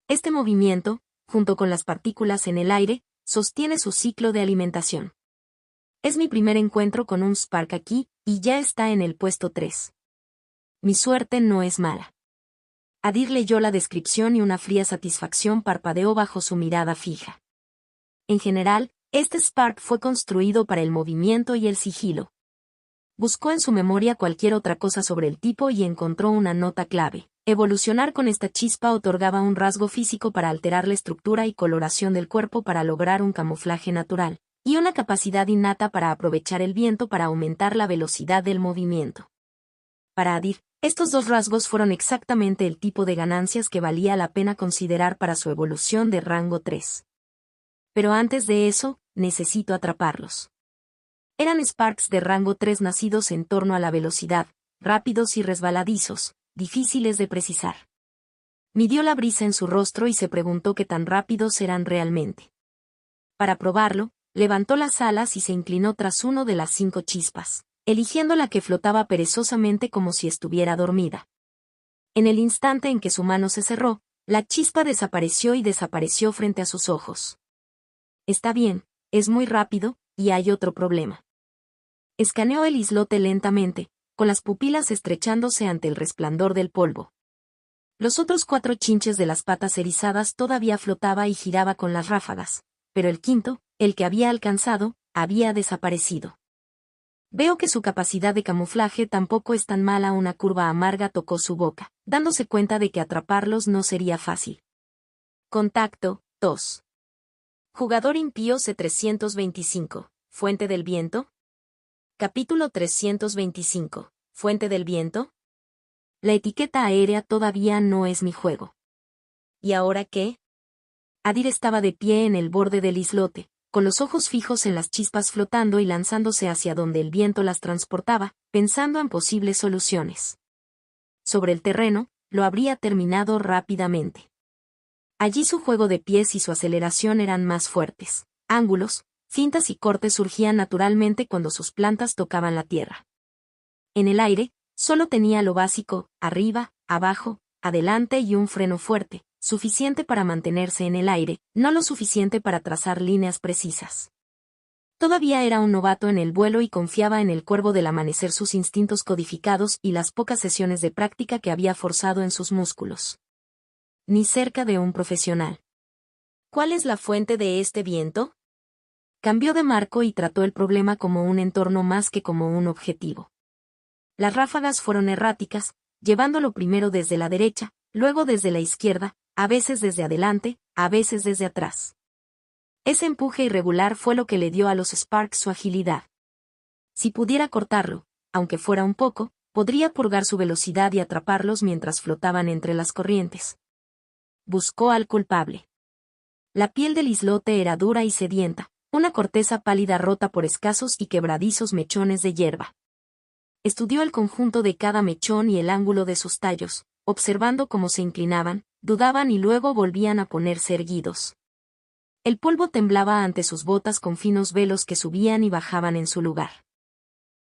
Este movimiento, junto con las partículas en el aire, sostiene su ciclo de alimentación. Es mi primer encuentro con un Spark aquí, y ya está en el puesto 3. Mi suerte no es mala. Adir leyó la descripción y una fría satisfacción parpadeó bajo su mirada fija. En general, este Spark fue construido para el movimiento y el sigilo. Buscó en su memoria cualquier otra cosa sobre el tipo y encontró una nota clave. Evolucionar con esta chispa otorgaba un rasgo físico para alterar la estructura y coloración del cuerpo para lograr un camuflaje natural, y una capacidad innata para aprovechar el viento para aumentar la velocidad del movimiento. Para Adir, estos dos rasgos fueron exactamente el tipo de ganancias que valía la pena considerar para su evolución de rango 3. Pero antes de eso, necesito atraparlos. Eran Sparks de rango 3 nacidos en torno a la velocidad, rápidos y resbaladizos, difíciles de precisar. Midió la brisa en su rostro y se preguntó qué tan rápidos eran realmente. Para probarlo, levantó las alas y se inclinó tras uno de las 5 chispas. eligiendo la que flotaba perezosamente como si estuviera dormida. En el instante en que su mano se cerró, la chispa desapareció y desapareció frente a sus ojos. Está bien, es muy rápido, y hay otro problema. Escaneó el islote lentamente, con las pupilas estrechándose ante el resplandor del polvo. Los otros 4 chinches de las patas erizadas todavía flotaba y giraba con las ráfagas, pero el quinto, el que había alcanzado, había desaparecido. Veo que su capacidad de camuflaje tampoco es tan mala. Una curva amarga tocó su boca, dándose cuenta de que atraparlos no sería fácil. Contacto, tos. Jugador impío C325, Fuente del Viento. Capítulo 325, Fuente del Viento. La etiqueta aérea todavía no es mi juego. ¿Y ahora qué? Adir estaba de pie en el borde del islote, con los ojos fijos en las chispas flotando y lanzándose hacia donde el viento las transportaba, pensando en posibles soluciones. Sobre el terreno, lo habría terminado rápidamente. Allí su juego de pies y su aceleración eran más fuertes. Ángulos, fintas y cortes surgían naturalmente cuando sus plantas tocaban la tierra. En el aire, solo tenía lo básico, arriba, abajo, adelante y un freno fuerte, suficiente para mantenerse en el aire, no lo suficiente para trazar líneas precisas. Todavía era un novato en el vuelo y confiaba en el cuervo del amanecer, sus instintos codificados y las pocas sesiones de práctica que había forzado en sus músculos. Ni cerca de un profesional. ¿Cuál es la fuente de este viento? Cambió de marco y trató el problema como un entorno más que como un objetivo. Las ráfagas fueron erráticas, llevándolo primero desde la derecha, luego desde la izquierda, a veces desde adelante, a veces desde atrás. Ese empuje irregular fue lo que le dio a los Sparks su agilidad. Si pudiera cortarlo, aunque fuera un poco, podría purgar su velocidad y atraparlos mientras flotaban entre las corrientes. Buscó al culpable. La piel del islote era dura y sedienta, una corteza pálida rota por escasos y quebradizos mechones de hierba. Estudió el conjunto de cada mechón y el ángulo de sus tallos, observando cómo se inclinaban, dudaban y luego volvían a ponerse erguidos. El polvo temblaba ante sus botas con finos velos que subían y bajaban en su lugar.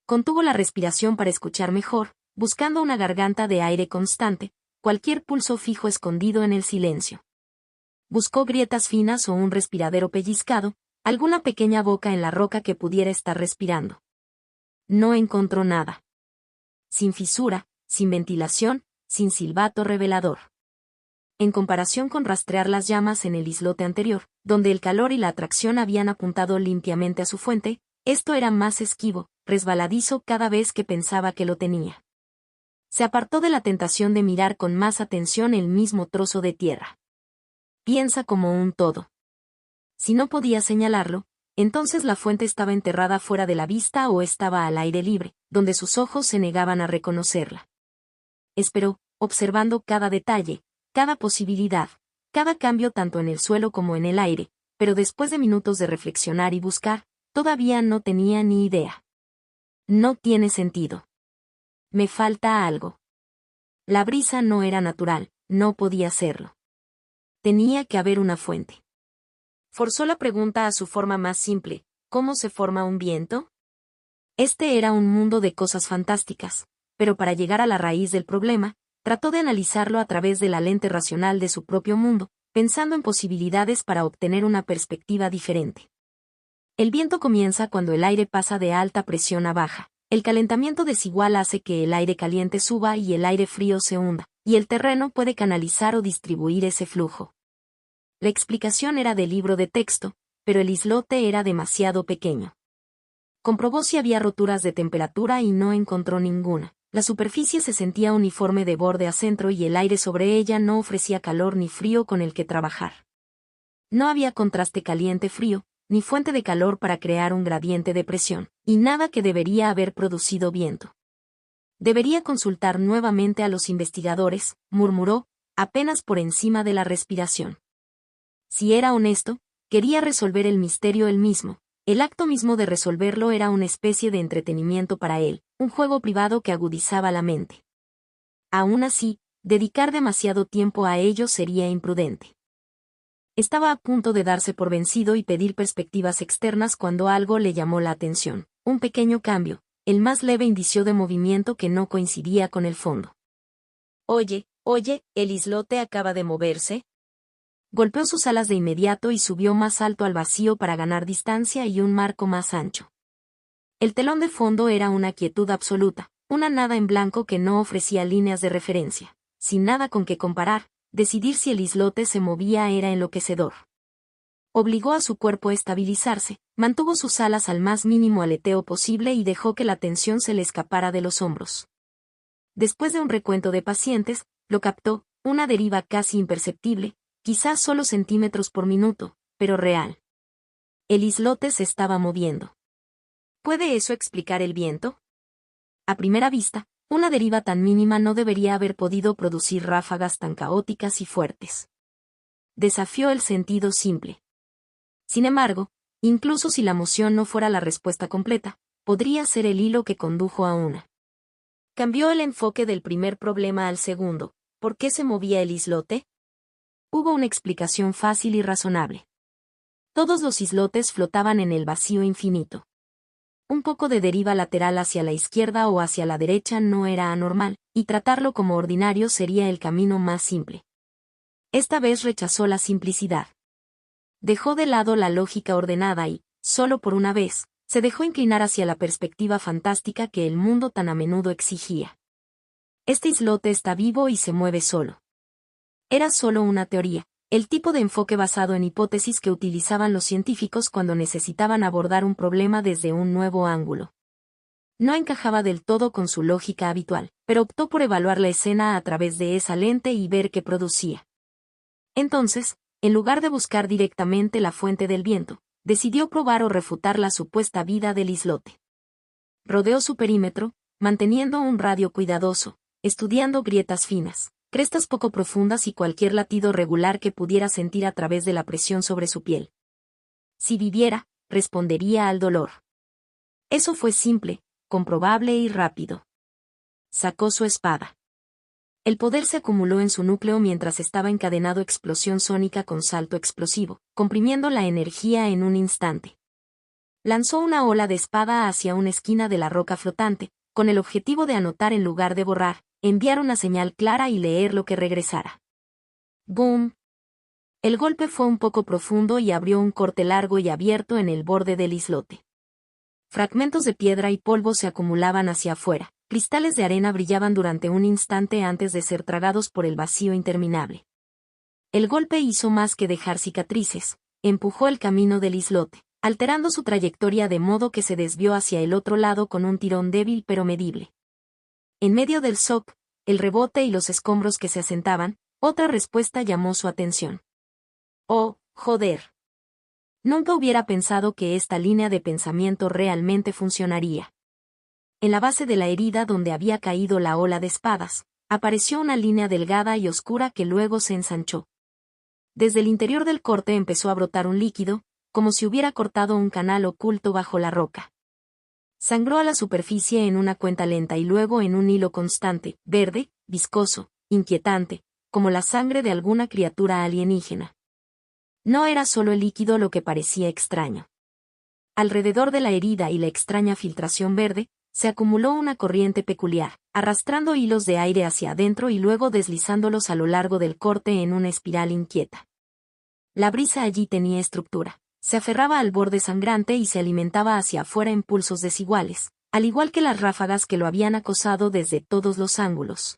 Contuvo la respiración para escuchar mejor, buscando una garganta de aire constante, cualquier pulso fijo escondido en el silencio. Buscó grietas finas o un respiradero pellizcado, alguna pequeña boca en la roca que pudiera estar respirando. No encontró nada. Sin fisura, sin ventilación, sin silbato revelador. En comparación con rastrear las llamas en el islote anterior, donde el calor y la atracción habían apuntado limpiamente a su fuente, esto era más esquivo, resbaladizo cada vez que pensaba que lo tenía. Se apartó de la tentación de mirar con más atención el mismo trozo de tierra. Piensa como un todo. Si no podía señalarlo, entonces la fuente estaba enterrada fuera de la vista o estaba al aire libre, donde sus ojos se negaban a reconocerla. Esperó, observando cada detalle, cada posibilidad, cada cambio tanto en el suelo como en el aire, pero después de minutos de reflexionar y buscar, todavía no tenía ni idea. No tiene sentido. Me falta algo. La brisa no era natural, no podía serlo. Tenía que haber una fuente. Forzó la pregunta a su forma más simple: ¿cómo se forma un viento? Este era un mundo de cosas fantásticas, pero para llegar a la raíz del problema, trató de analizarlo a través de la lente racional de su propio mundo, pensando en posibilidades para obtener una perspectiva diferente. El viento comienza cuando el aire pasa de alta presión a baja. El calentamiento desigual hace que el aire caliente suba y el aire frío se hunda, y el terreno puede canalizar o distribuir ese flujo. La explicación era de libro de texto, pero el islote era demasiado pequeño. Comprobó si había roturas de temperatura y no encontró ninguna. La superficie se sentía uniforme de borde a centro y el aire sobre ella no ofrecía calor ni frío con el que trabajar. No había contraste caliente-frío, ni fuente de calor para crear un gradiente de presión, y nada que debería haber producido viento. Debería consultar nuevamente a los investigadores, murmuró, apenas por encima de la respiración. Si era honesto, quería resolver el misterio él mismo. El acto mismo de resolverlo era una especie de entretenimiento para él, un juego privado que agudizaba la mente. Aún así, dedicar demasiado tiempo a ello sería imprudente. Estaba a punto de darse por vencido y pedir perspectivas externas cuando algo le llamó la atención, un pequeño cambio, el más leve indicio de movimiento que no coincidía con el fondo. Oye, ¿el islote acaba de moverse? Golpeó sus alas de inmediato y subió más alto al vacío para ganar distancia y un marco más ancho. El telón de fondo era una quietud absoluta, una nada en blanco que no ofrecía líneas de referencia. Sin nada con que comparar, decidir si el islote se movía era enloquecedor. Obligó a su cuerpo a estabilizarse, mantuvo sus alas al más mínimo aleteo posible y dejó que la tensión se le escapara de los hombros. Después de un recuento de pacientes, lo captó, una deriva casi imperceptible, quizás solo centímetros por minuto, pero real. El islote se estaba moviendo. ¿Puede eso explicar el viento? A primera vista, una deriva tan mínima no debería haber podido producir ráfagas tan caóticas y fuertes. Desafió el sentido simple. Sin embargo, incluso si la moción no fuera la respuesta completa, podría ser el hilo que condujo a una. Cambió el enfoque del primer problema al segundo. ¿Por qué se movía el islote? Hubo una explicación fácil y razonable. Todos los islotes flotaban en el vacío infinito. Un poco de deriva lateral hacia la izquierda o hacia la derecha no era anormal, y tratarlo como ordinario sería el camino más simple. Esta vez rechazó la simplicidad. Dejó de lado la lógica ordenada y, solo por una vez, se dejó inclinar hacia la perspectiva fantástica que el mundo tan a menudo exigía. Este islote está vivo y se mueve solo. Era solo una teoría, el tipo de enfoque basado en hipótesis que utilizaban los científicos cuando necesitaban abordar un problema desde un nuevo ángulo. No encajaba del todo con su lógica habitual, pero optó por evaluar la escena a través de esa lente y ver qué producía. Entonces, en lugar de buscar directamente la fuente del viento, decidió probar o refutar la supuesta vida del islote. Rodeó su perímetro, manteniendo un radio cuidadoso, estudiando grietas finas, crestas poco profundas y cualquier latido regular que pudiera sentir a través de la presión sobre su piel. Si viviera, respondería al dolor. Eso fue simple, comprobable y rápido. Sacó su espada. El poder se acumuló en su núcleo mientras estaba encadenado explosión sónica con salto explosivo, comprimiendo la energía en un instante. Lanzó una ola de espada hacia una esquina de la roca flotante, con el objetivo de anotar en lugar de borrar, enviar una señal clara y leer lo que regresara. ¡Boom! El golpe fue un poco profundo y abrió un corte largo y abierto en el borde del islote. Fragmentos de piedra y polvo se acumulaban hacia afuera, cristales de arena brillaban durante un instante antes de ser tragados por el vacío interminable. El golpe hizo más que dejar cicatrices, empujó el camino del islote, alterando su trayectoria de modo que se desvió hacia el otro lado con un tirón débil pero medible. En medio del shock, el rebote y los escombros que se asentaban, otra respuesta llamó su atención. ¡Oh, joder! Nunca hubiera pensado que esta línea de pensamiento realmente funcionaría. En la base de la herida donde había caído la ola de espadas, apareció una línea delgada y oscura que luego se ensanchó. Desde el interior del corte empezó a brotar un líquido, como si hubiera cortado un canal oculto bajo la roca. Sangró a la superficie en una cuenta lenta y luego en un hilo constante, verde, viscoso, inquietante, como la sangre de alguna criatura alienígena. No era solo el líquido lo que parecía extraño. Alrededor de la herida y la extraña filtración verde, se acumuló una corriente peculiar, arrastrando hilos de aire hacia adentro y luego deslizándolos a lo largo del corte en una espiral inquieta. La brisa allí tenía estructura. Se aferraba al borde sangrante y se alimentaba hacia afuera en pulsos desiguales, al igual que las ráfagas que lo habían acosado desde todos los ángulos.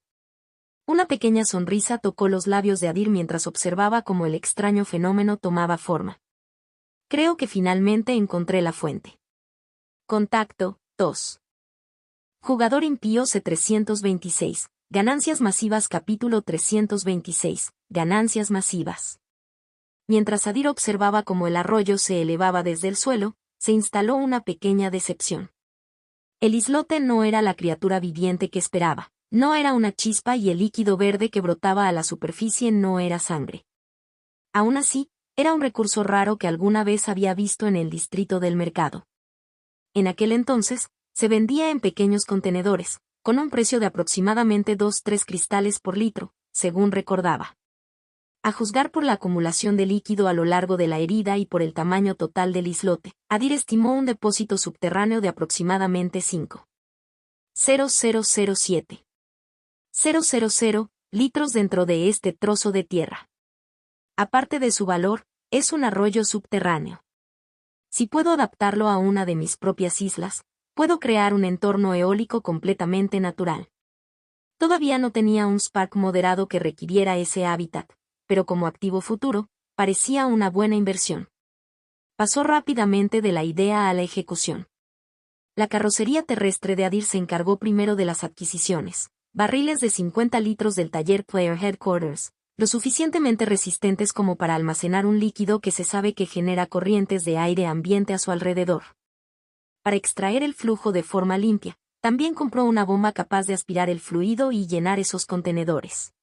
Una pequeña sonrisa tocó los labios de Adir mientras observaba cómo el extraño fenómeno tomaba forma. Creo que finalmente encontré la fuente. Contacto, tos. Jugador impío C326, Ganancias masivas capítulo 326, Ganancias masivas. Mientras Adir observaba cómo el arroyo se elevaba desde el suelo, se instaló una pequeña decepción. El islote no era la criatura viviente que esperaba, no era una chispa y el líquido verde que brotaba a la superficie no era sangre. Aún así, era un recurso raro que alguna vez había visto en el distrito del mercado. En aquel entonces, se vendía en pequeños contenedores, con un precio de aproximadamente 2-3 cristales por litro, según recordaba. A juzgar por la acumulación de líquido a lo largo de la herida y por el tamaño total del islote, Adir estimó un depósito subterráneo de aproximadamente 5 0,007. 0,00 litros dentro de este trozo de tierra. Aparte de su valor, es un arroyo subterráneo. Si puedo adaptarlo a una de mis propias islas, puedo crear un entorno eólico completamente natural. Todavía no tenía un Spark moderado que requiriera ese hábitat, pero como activo futuro, parecía una buena inversión. Pasó rápidamente de la idea a la ejecución. La carrocería terrestre de Adir se encargó primero de las adquisiciones, barriles de 50 litros del taller Player Headquarters, lo suficientemente resistentes como para almacenar un líquido que se sabe que genera corrientes de aire ambiente a su alrededor. Para extraer el flujo de forma limpia, también compró una bomba capaz de aspirar el fluido y llenar esos contenedores.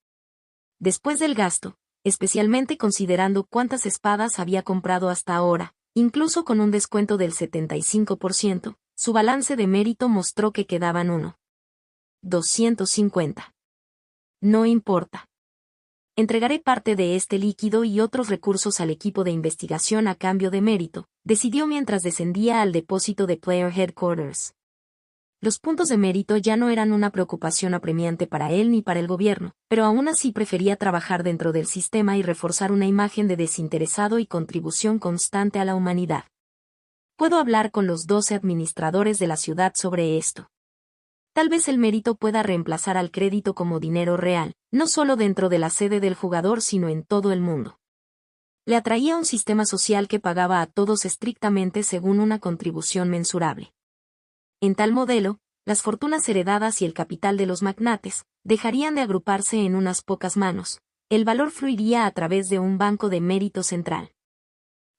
Después del gasto, especialmente considerando cuántas espadas había comprado hasta ahora, incluso con un descuento del 75%, su balance de mérito mostró que quedaban 250. No importa. Entregaré parte de este líquido y otros recursos al equipo de investigación a cambio de mérito, decidió mientras descendía al depósito de Player Headquarters. Los puntos de mérito ya no eran una preocupación apremiante para él ni para el gobierno, pero aún así prefería trabajar dentro del sistema y reforzar una imagen de desinteresado y contribución constante a la humanidad. Puedo hablar con los 12 administradores de la ciudad sobre esto. Tal vez el mérito pueda reemplazar al crédito como dinero real, no solo dentro de la sede del jugador sino en todo el mundo. Le atraía un sistema social que pagaba a todos estrictamente según una contribución mensurable. En tal modelo, las fortunas heredadas y el capital de los magnates dejarían de agruparse en unas pocas manos. El valor fluiría a través de un banco de mérito central.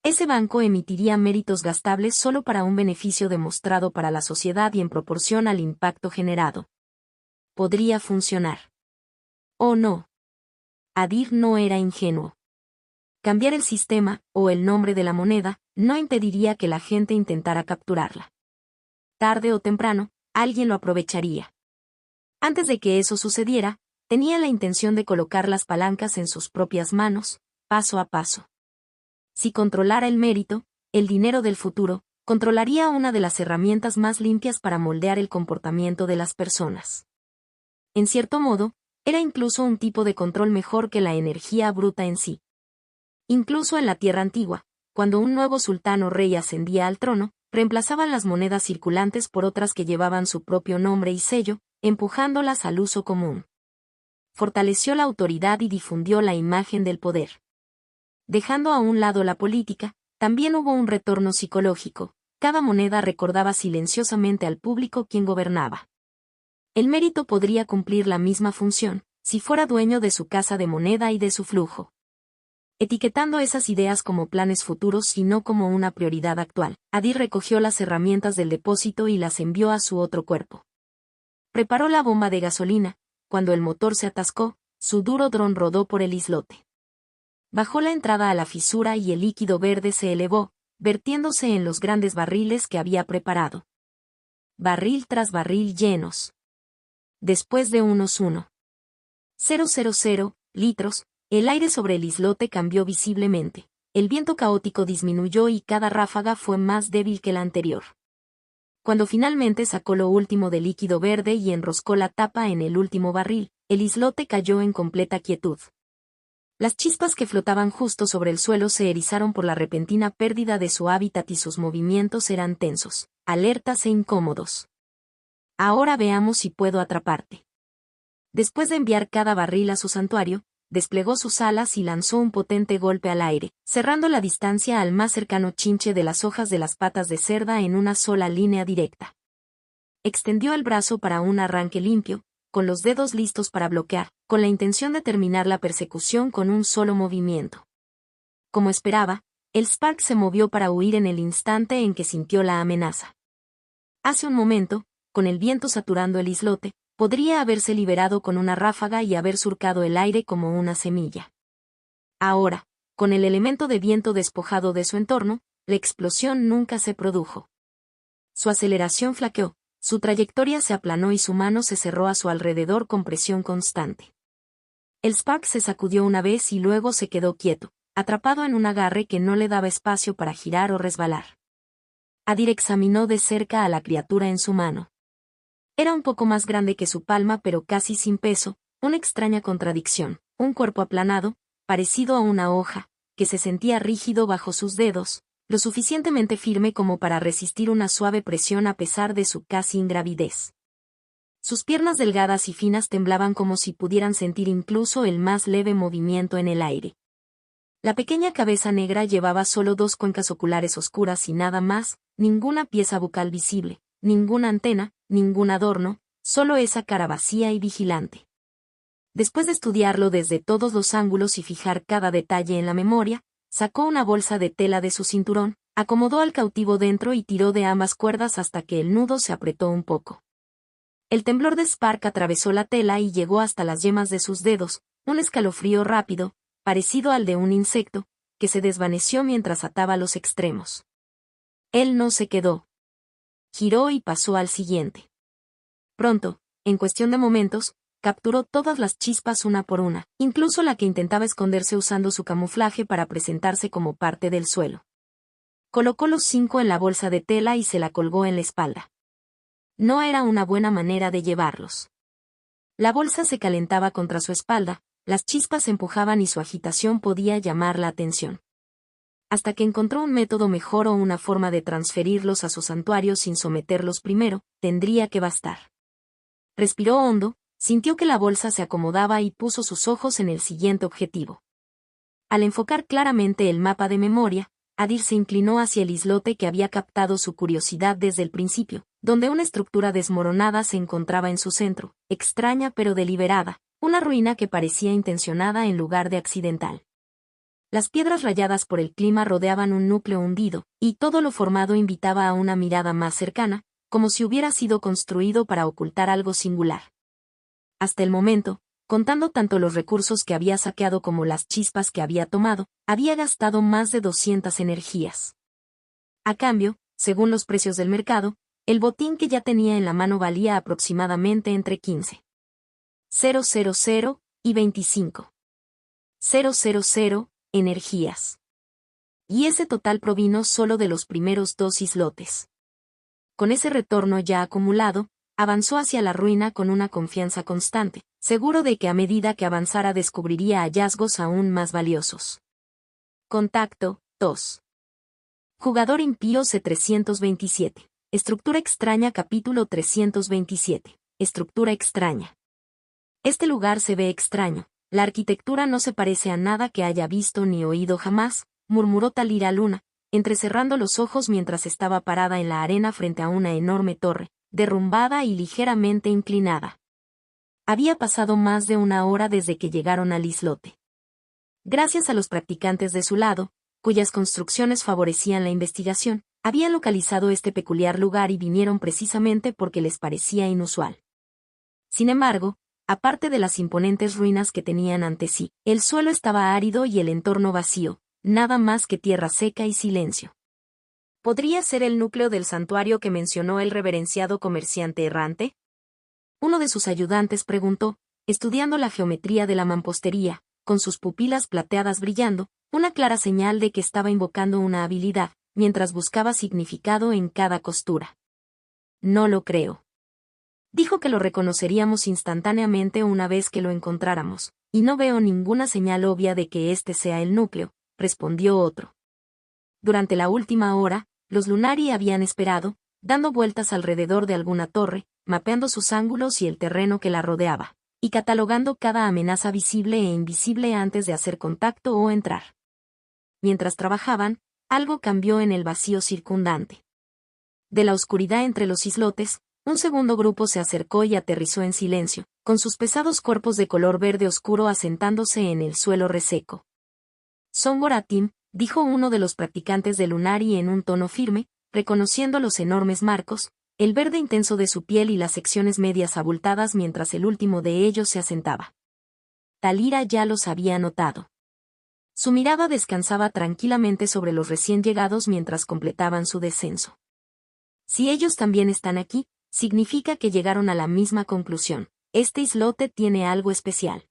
Ese banco emitiría méritos gastables solo para un beneficio demostrado para la sociedad y en proporción al impacto generado. Podría funcionar. ¿O no? Adir no era ingenuo. Cambiar el sistema, o el nombre de la moneda, no impediría que la gente intentara capturarla. Tarde o temprano, alguien lo aprovecharía. Antes de que eso sucediera, tenía la intención de colocar las palancas en sus propias manos, paso a paso. Si controlara el mérito, el dinero del futuro, controlaría una de las herramientas más limpias para moldear el comportamiento de las personas. En cierto modo, era incluso un tipo de control mejor que la energía bruta en sí. Incluso en la Tierra Antigua, cuando un nuevo sultán o rey ascendía al trono, reemplazaban las monedas circulantes por otras que llevaban su propio nombre y sello, empujándolas al uso común. Fortaleció la autoridad y difundió la imagen del poder. Dejando a un lado la política, también hubo un retorno psicológico. Cada moneda recordaba silenciosamente al público quién gobernaba. El mérito podría cumplir la misma función, si fuera dueño de su casa de moneda y de su flujo. Etiquetando esas ideas como planes futuros y no como una prioridad actual, Adir recogió las herramientas del depósito y las envió a su otro cuerpo. Preparó la bomba de gasolina. Cuando el motor se atascó, su duro dron rodó por el islote. Bajó la entrada a la fisura y el líquido verde se elevó, vertiéndose en los grandes barriles que había preparado. Barril tras barril llenos. Después de unos 1,000 litros, el aire sobre el islote cambió visiblemente. El viento caótico disminuyó y cada ráfaga fue más débil que la anterior. Cuando finalmente sacó lo último del líquido verde y enroscó la tapa en el último barril, el islote cayó en completa quietud. Las chispas que flotaban justo sobre el suelo se erizaron por la repentina pérdida de su hábitat y sus movimientos eran tensos, alertas e incómodos. Ahora veamos si puedo atraparte. Después de enviar cada barril a su santuario, desplegó sus alas y lanzó un potente golpe al aire, cerrando la distancia al más cercano chinche de las hojas de las patas de cerda en una sola línea directa. Extendió el brazo para un arranque limpio, con los dedos listos para bloquear, con la intención de terminar la persecución con un solo movimiento. Como esperaba, el Spark se movió para huir en el instante en que sintió la amenaza. Hace un momento, con el viento saturando el islote, podría haberse liberado con una ráfaga y haber surcado el aire como una semilla. Ahora, con el elemento de viento despojado de su entorno, la explosión nunca se produjo. Su aceleración flaqueó, su trayectoria se aplanó y su mano se cerró a su alrededor con presión constante. El Spark se sacudió una vez y luego se quedó quieto, atrapado en un agarre que no le daba espacio para girar o resbalar. Adir examinó de cerca a la criatura en su mano. Era un poco más grande que su palma pero casi sin peso, una extraña contradicción, un cuerpo aplanado, parecido a una hoja, que se sentía rígido bajo sus dedos, lo suficientemente firme como para resistir una suave presión a pesar de su casi ingravidez. Sus piernas delgadas y finas temblaban como si pudieran sentir incluso el más leve movimiento en el aire. La pequeña cabeza negra llevaba solo 2 cuencas oculares oscuras y nada más, ninguna pieza bucal visible, ninguna antena, ningún adorno, solo esa cara vacía y vigilante. Después de estudiarlo desde todos los ángulos y fijar cada detalle en la memoria, sacó una bolsa de tela de su cinturón, acomodó al cautivo dentro y tiró de ambas cuerdas hasta que el nudo se apretó un poco. El temblor de Spark atravesó la tela y llegó hasta las yemas de sus dedos, un escalofrío rápido, parecido al de un insecto, que se desvaneció mientras ataba los extremos. Él no se quedó. Giró y pasó al siguiente. Pronto, en cuestión de momentos, capturó todas las chispas una por una, incluso la que intentaba esconderse usando su camuflaje para presentarse como parte del suelo. Colocó los 5 en la bolsa de tela y se la colgó en la espalda. No era una buena manera de llevarlos. La bolsa se calentaba contra su espalda, las chispas se empujaban y su agitación podía llamar la atención. Hasta que encontró un método mejor o una forma de transferirlos a su santuario sin someterlos primero, tendría que bastar. Respiró hondo, sintió que la bolsa se acomodaba y puso sus ojos en el siguiente objetivo. Al enfocar claramente el mapa de memoria, Adir se inclinó hacia el islote que había captado su curiosidad desde el principio, donde una estructura desmoronada se encontraba en su centro, extraña pero deliberada, una ruina que parecía intencionada en lugar de accidental. Las piedras rayadas por el clima rodeaban un núcleo hundido, y todo lo formado invitaba a una mirada más cercana, como si hubiera sido construido para ocultar algo singular. Hasta el momento, contando tanto los recursos que había saqueado como las chispas que había tomado, había gastado más de 200 energías. A cambio, según los precios del mercado, el botín que ya tenía en la mano valía aproximadamente entre 15,000 y 25,000 energías. Y ese total provino solo de los primeros 2 islotes. Con ese retorno ya acumulado, avanzó hacia la ruina con una confianza constante, seguro de que a medida que avanzara descubriría hallazgos aún más valiosos. Contacto 2. Jugador impío C327. Estructura extraña capítulo 327. Estructura extraña. Este lugar se ve extraño. La arquitectura no se parece a nada que haya visto ni oído jamás, murmuró Talira Luna, entrecerrando los ojos mientras estaba parada en la arena frente a una enorme torre, derrumbada y ligeramente inclinada. Había pasado más de una hora desde que llegaron al islote. Gracias a los practicantes de su lado, cuyas construcciones favorecían la investigación, habían localizado este peculiar lugar y vinieron precisamente porque les parecía inusual. Sin embargo, aparte de las imponentes ruinas que tenían ante sí, el suelo estaba árido y el entorno vacío, nada más que tierra seca y silencio. ¿Podría ser el núcleo del santuario que mencionó el reverenciado comerciante errante? Uno de sus ayudantes preguntó, estudiando la geometría de la mampostería, con sus pupilas plateadas brillando, una clara señal de que estaba invocando una habilidad, mientras buscaba significado en cada costura. No lo creo. Dijo que lo reconoceríamos instantáneamente una vez que lo encontráramos, y no veo ninguna señal obvia de que este sea el núcleo, respondió otro. Durante la última hora, los Lunari habían esperado, dando vueltas alrededor de alguna torre, mapeando sus ángulos y el terreno que la rodeaba, y catalogando cada amenaza visible e invisible antes de hacer contacto o entrar. Mientras trabajaban, algo cambió en el vacío circundante. De la oscuridad entre los islotes, un segundo grupo se acercó y aterrizó en silencio, con sus pesados cuerpos de color verde oscuro asentándose en el suelo reseco. Son Goratim, dijo uno de los practicantes de Lunari en un tono firme, reconociendo los enormes marcos, el verde intenso de su piel y las secciones medias abultadas mientras el último de ellos se asentaba. Talira ya los había notado. Su mirada descansaba tranquilamente sobre los recién llegados mientras completaban su descenso. Si ellos también están aquí, significa que llegaron a la misma conclusión. Este islote tiene algo especial.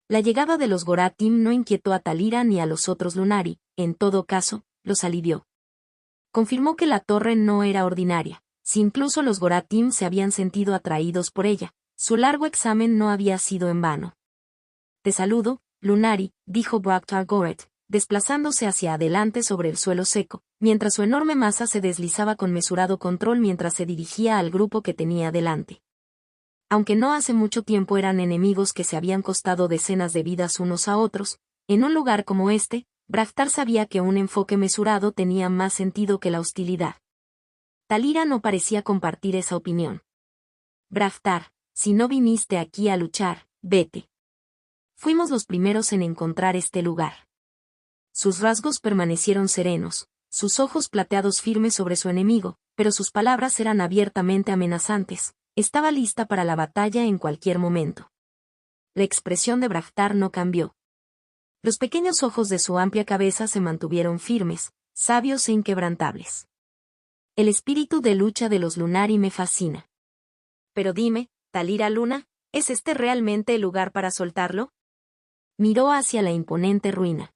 La llegada de los Goratim no inquietó a Talira ni a los otros Lunari, en todo caso, los alivió. Confirmó que la torre no era ordinaria, Si incluso los Goratim se habían sentido atraídos por ella, su largo examen no había sido en vano. «Te saludo, Lunari», dijo Braktar Goret, desplazándose hacia adelante sobre el suelo seco, mientras su enorme masa se deslizaba con mesurado control mientras se dirigía al grupo que tenía delante. Aunque no hace mucho tiempo eran enemigos que se habían costado decenas de vidas unos a otros, en un lugar como este, Braktar sabía que un enfoque mesurado tenía más sentido que la hostilidad. Talira no parecía compartir esa opinión. «Braktar, si no viniste aquí a luchar, vete. Fuimos los primeros en encontrar este lugar». Sus rasgos permanecieron serenos, sus ojos plateados firmes sobre su enemigo, pero sus palabras eran abiertamente amenazantes. Estaba lista para la batalla en cualquier momento. La expresión de Braktar no cambió. Los pequeños ojos de su amplia cabeza se mantuvieron firmes, sabios e inquebrantables. «El espíritu de lucha de los Lunari me fascina. Pero dime, Talira Luna, ¿es este realmente el lugar para soltarlo?». Miró hacia la imponente ruina.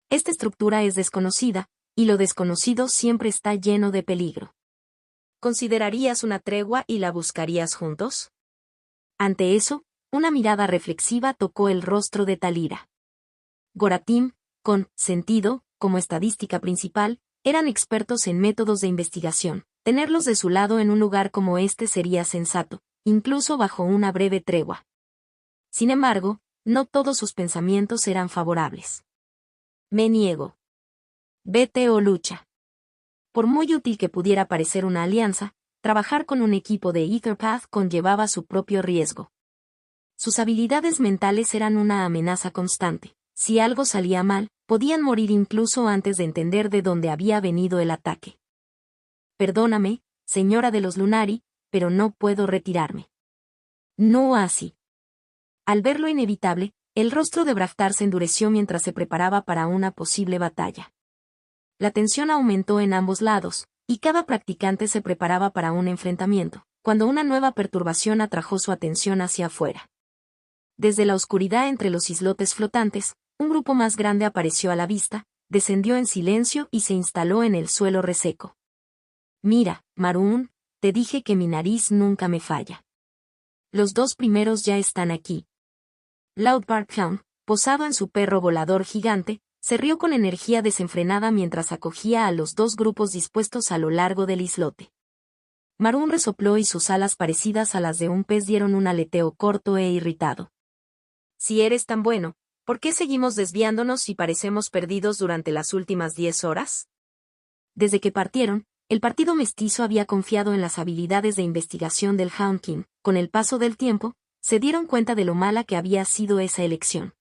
«Esta estructura es desconocida, y lo desconocido siempre está lleno de peligro. ¿Considerarías una tregua y la buscarías juntos?». Ante eso, una mirada reflexiva tocó el rostro de Talira. Goratim, con sentido, como estadística principal, eran expertos en métodos de investigación. Tenerlos de su lado en un lugar como este sería sensato, incluso bajo una breve tregua. Sin embargo, no todos sus pensamientos eran favorables. «Me niego. Vete o lucha». Por muy útil que pudiera parecer una alianza, trabajar con un equipo de Etherpath conllevaba su propio riesgo. Sus habilidades mentales eran una amenaza constante. Si algo salía mal, podían morir incluso antes de entender de dónde había venido el ataque. «Perdóname, señora de los Lunari, pero no puedo retirarme». «No así». Al ver lo inevitable, el rostro de Braktar se endureció mientras se preparaba para una posible batalla. La tensión aumentó en ambos lados, y cada practicante se preparaba para un enfrentamiento, cuando una nueva perturbación atrajo su atención hacia afuera. Desde la oscuridad entre los islotes flotantes, un grupo más grande apareció a la vista, descendió en silencio y se instaló en el suelo reseco. «Mira, Maroon, te dije que mi nariz nunca me falla. Los dos primeros ya están aquí». Loudbark Hound, posado en su perro volador gigante, se rió con energía desenfrenada mientras acogía a los dos grupos dispuestos a lo largo del islote. Maroon resopló y sus alas parecidas a las de un pez dieron un aleteo corto e irritado. «Si eres tan bueno, ¿por qué seguimos desviándonos y parecemos perdidos durante las últimas 10 horas? Desde que partieron, el partido mestizo había confiado en las habilidades de investigación del Hound King. Con el paso del tiempo, se dieron cuenta de lo mala que había sido esa elección.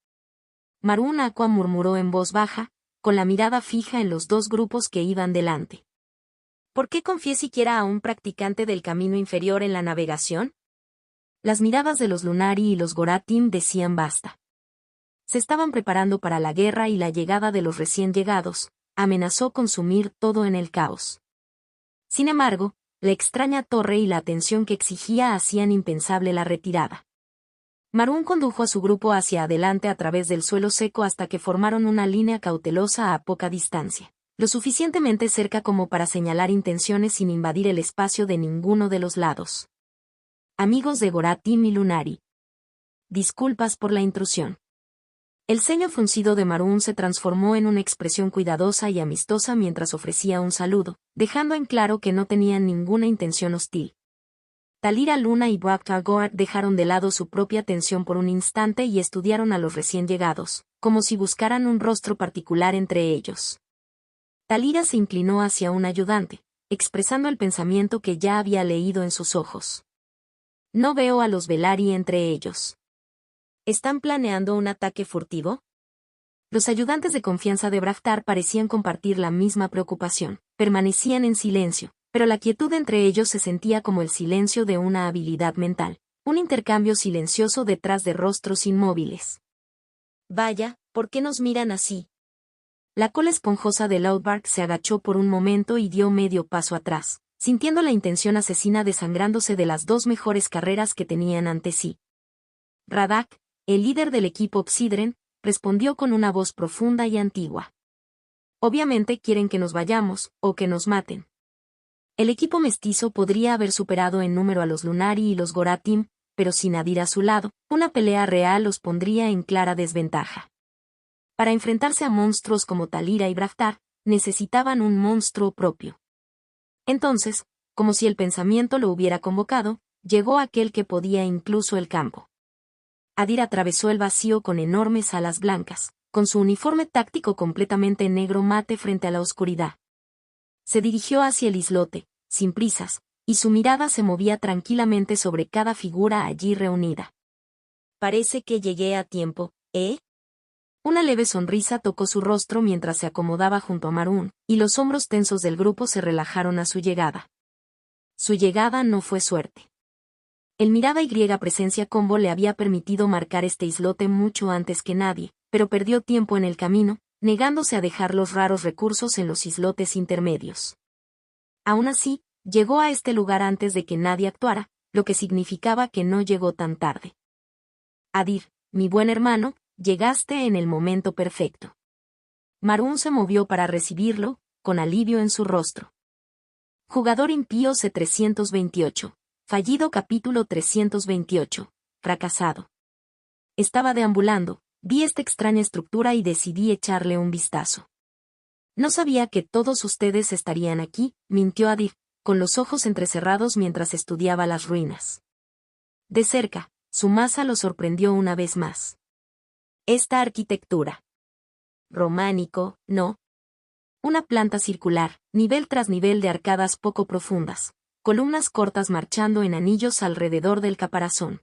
Maroon Aqua murmuró en voz baja, con la mirada fija en los dos grupos que iban delante. «¿Por qué confié siquiera a un practicante del camino inferior en la navegación?». Las miradas de los Lunari y los Goratim decían basta. Se estaban preparando para la guerra y la llegada de los recién llegados amenazó con sumir todo en el caos. Sin embargo, la extraña torre y la atención que exigía hacían impensable la retirada. Maroon condujo a su grupo hacia adelante a través del suelo seco hasta que formaron una línea cautelosa a poca distancia, lo suficientemente cerca como para señalar intenciones sin invadir el espacio de ninguno de los lados. «Amigos de Goratim y Lunari. Disculpas por la intrusión». El ceño fruncido de Maroon se transformó en una expresión cuidadosa y amistosa mientras ofrecía un saludo, dejando en claro que no tenían ninguna intención hostil. Talira Luna y Braktar Goret dejaron de lado su propia tensión por un instante y estudiaron a los recién llegados, como si buscaran un rostro particular entre ellos. Talira se inclinó hacia un ayudante, expresando el pensamiento que ya había leído en sus ojos. «No veo a los Velari entre ellos. ¿Están planeando un ataque furtivo?». Los ayudantes de confianza de Braktar parecían compartir la misma preocupación, permanecían en silencio, pero la quietud entre ellos se sentía como el silencio de una habilidad mental, un intercambio silencioso detrás de rostros inmóviles. «Vaya, ¿por qué nos miran así?». La cola esponjosa de Loudbark se agachó por un momento y dio medio paso atrás, sintiendo la intención asesina desangrándose de las dos mejores carreras que tenían ante sí. Radak, el líder del equipo Obsidren, respondió con una voz profunda y antigua. «Obviamente quieren que nos vayamos, o que nos maten». El equipo mestizo podría haber superado en número a los Lunari y los Goratim, pero sin Adir a su lado, una pelea real los pondría en clara desventaja. Para enfrentarse a monstruos como Talira y Braftar, necesitaban un monstruo propio. Entonces, como si el pensamiento lo hubiera convocado, llegó aquel que podía incluso el campo. Adir atravesó el vacío con enormes alas blancas, con su uniforme táctico completamente negro mate frente a la oscuridad. Se dirigió hacia el islote, sin prisas, y su mirada se movía tranquilamente sobre cada figura allí reunida. Parece que llegué a tiempo, ¿eh? Una leve sonrisa tocó su rostro mientras se acomodaba junto a Marún, y los hombros tensos del grupo se relajaron a su llegada. Su llegada no fue suerte. El mirada y griega presencia combo le había permitido marcar este islote mucho antes que nadie, pero perdió tiempo en el camino, negándose a dejar los raros recursos en los islotes intermedios. Aún así, llegó a este lugar antes de que nadie actuara, lo que significaba que no llegó tan tarde. Adir, mi buen hermano, llegaste en el momento perfecto. Marún se movió para recibirlo, con alivio en su rostro. Jugador impío C328. Fallido capítulo 328. Fracasado. Estaba deambulando, vi esta extraña estructura y decidí echarle un vistazo. No sabía que todos ustedes estarían aquí, mintió Adir, con los ojos entrecerrados mientras estudiaba las ruinas. De cerca, su masa lo sorprendió una vez más. Esta arquitectura. Románico, ¿no? Una planta circular, nivel tras nivel de arcadas poco profundas, columnas cortas marchando en anillos alrededor del caparazón.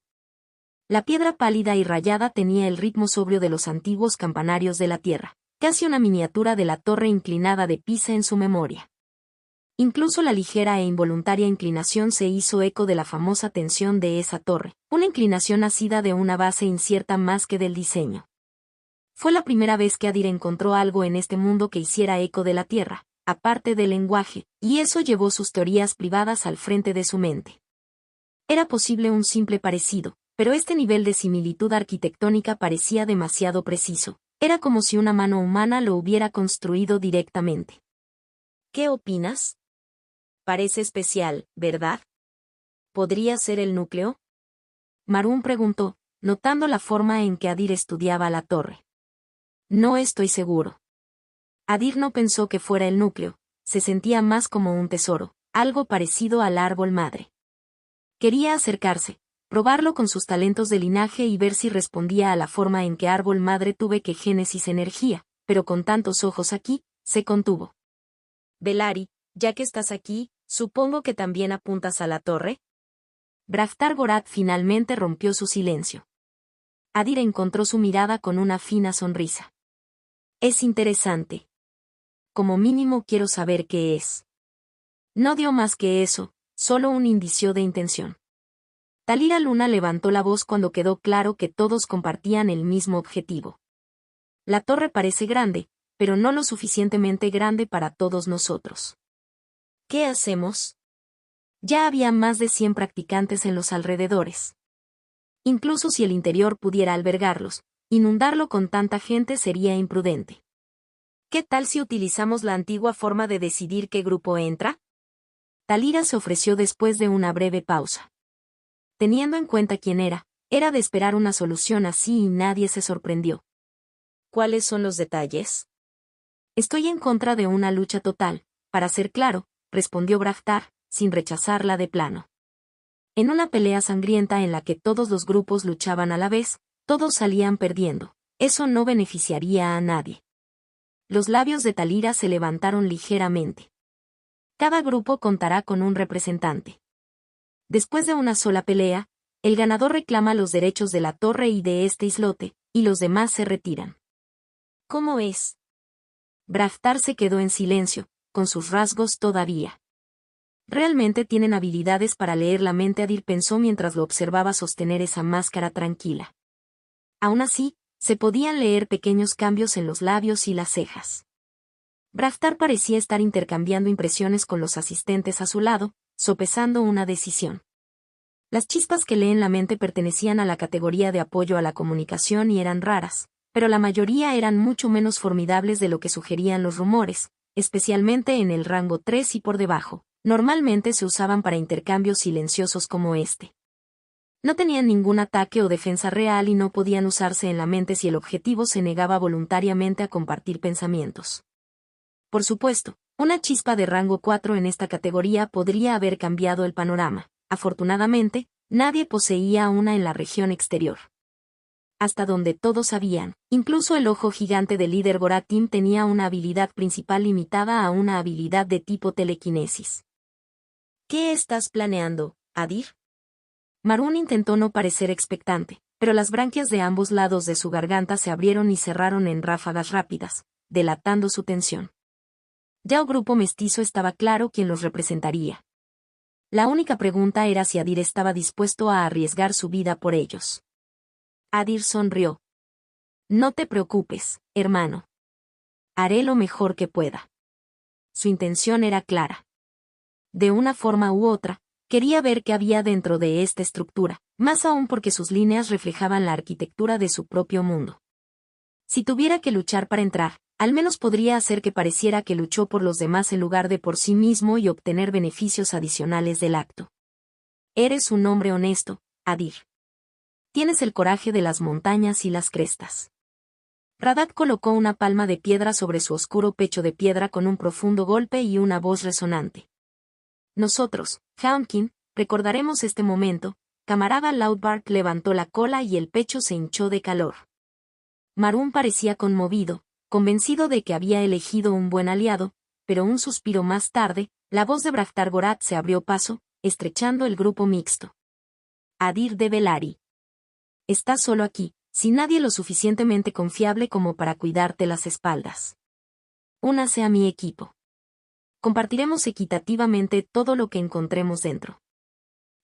La piedra pálida y rayada tenía el ritmo sobrio de los antiguos campanarios de la tierra, casi una miniatura de la torre inclinada de Pisa en su memoria. Incluso la ligera e involuntaria inclinación se hizo eco de la famosa tensión de esa torre, una inclinación nacida de una base incierta más que del diseño. Fue la primera vez que Adir encontró algo en este mundo que hiciera eco de la tierra, aparte del lenguaje, y eso llevó sus teorías privadas al frente de su mente. Era posible un simple parecido, pero este nivel de similitud arquitectónica parecía demasiado preciso. Era como si una mano humana lo hubiera construido directamente. ¿Qué opinas? Parece especial, ¿verdad? ¿Podría ser el núcleo? Marún preguntó, notando la forma en que Adir estudiaba la torre. No estoy seguro. Adir no pensó que fuera el núcleo, se sentía más como un tesoro, algo parecido al árbol madre. Quería acercarse, probarlo con sus talentos de linaje y ver si respondía a la forma en que árbol madre tuve que génesis energía, pero con tantos ojos aquí, se contuvo. Belari, ya que estás aquí, supongo que también apuntas a la torre. Braftar Gorat finalmente rompió su silencio. Adir encontró su mirada con una fina sonrisa. Es interesante. Como mínimo quiero saber qué es. No dio más que eso, solo un indicio de intención. Talira Luna levantó la voz cuando quedó claro que todos compartían el mismo objetivo. La torre parece grande, pero no lo suficientemente grande para todos nosotros. ¿Qué hacemos? Ya había más de 100 practicantes en los alrededores. Incluso si el interior pudiera albergarlos, inundarlo con tanta gente sería imprudente. ¿Qué tal si utilizamos la antigua forma de decidir qué grupo entra? Talira se ofreció después de una breve pausa. Teniendo en cuenta quién era de esperar una solución así y nadie se sorprendió. ¿Cuáles son los detalles? Estoy en contra de una lucha total, para ser claro, respondió Braftar, sin rechazarla de plano. En una pelea sangrienta en la que todos los grupos luchaban a la vez, todos salían perdiendo. Eso no beneficiaría a nadie. Los labios de Talira se levantaron ligeramente. Cada grupo contará con un representante. Después de una sola pelea, el ganador reclama los derechos de la torre y de este islote, y los demás se retiran. ¿Cómo es? Braftar se quedó en silencio, con sus rasgos todavía. Realmente tienen habilidades para leer la mente, Adir pensó mientras lo observaba sostener esa máscara tranquila. Aún así, se podían leer pequeños cambios en los labios y las cejas. Braftar parecía estar intercambiando impresiones con los asistentes a su lado, sopesando una decisión. Las chispas que leen la mente pertenecían a la categoría de apoyo a la comunicación y eran raras, pero la mayoría eran mucho menos formidables de lo que sugerían los rumores, especialmente en el rango 3 y por debajo. Normalmente se usaban para intercambios silenciosos como este. No tenían ningún ataque o defensa real y no podían usarse en la mente si el objetivo se negaba voluntariamente a compartir pensamientos. Por supuesto, una chispa de rango 4 en esta categoría podría haber cambiado el panorama. Afortunadamente, nadie poseía una en la región exterior. Hasta donde todos sabían, incluso el ojo gigante del líder Goratim tenía una habilidad principal limitada a una habilidad de tipo telequinesis. ¿Qué estás planeando, Adir? Marún intentó no parecer expectante, pero las branquias de ambos lados de su garganta se abrieron y cerraron en ráfagas rápidas, delatando su tensión. Ya el grupo mestizo estaba claro quién los representaría. La única pregunta era si Adir estaba dispuesto a arriesgar su vida por ellos. Adir sonrió. No te preocupes, hermano. Haré lo mejor que pueda. Su intención era clara. De una forma u otra, quería ver qué había dentro de esta estructura, más aún porque sus líneas reflejaban la arquitectura de su propio mundo. Si tuviera que luchar para entrar, al menos podría hacer que pareciera que luchó por los demás en lugar de por sí mismo y obtener beneficios adicionales del acto. Eres un hombre honesto, Adir. Tienes el coraje de las montañas y las crestas. Radat colocó una palma de piedra sobre su oscuro pecho de piedra con un profundo golpe y una voz resonante. Nosotros, Haunkin, recordaremos este momento. Camarada Loudbark levantó la cola y el pecho se hinchó de calor. Marún parecía conmovido, convencido de que había elegido un buen aliado, pero un suspiro más tarde, la voz de Braktar Gorat se abrió paso, estrechando el grupo mixto. Adir de Velari. Estás solo aquí, sin nadie lo suficientemente confiable como para cuidarte las espaldas. Únase a mi equipo. Compartiremos equitativamente todo lo que encontremos dentro.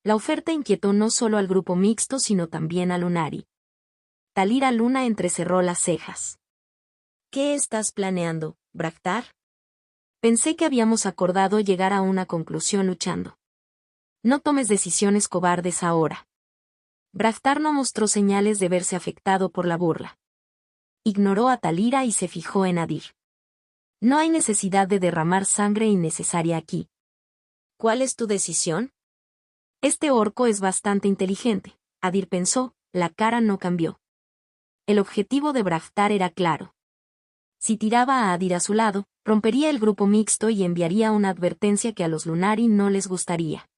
La oferta inquietó no solo al grupo mixto sino también a Lunari. Talira Luna entrecerró las cejas. ¿Qué estás planeando, Braktar? Pensé que habíamos acordado llegar a una conclusión luchando. No tomes decisiones cobardes ahora. Braktar no mostró señales de verse afectado por la burla. Ignoró a Talira y se fijó en Adir. No hay necesidad de derramar sangre innecesaria aquí. ¿Cuál es tu decisión? Este orco es bastante inteligente, Adir pensó, la cara no cambió. El objetivo de Braktar era claro. Si tiraba a Adir a su lado, rompería el grupo mixto y enviaría una advertencia que a los Lunari no les gustaría.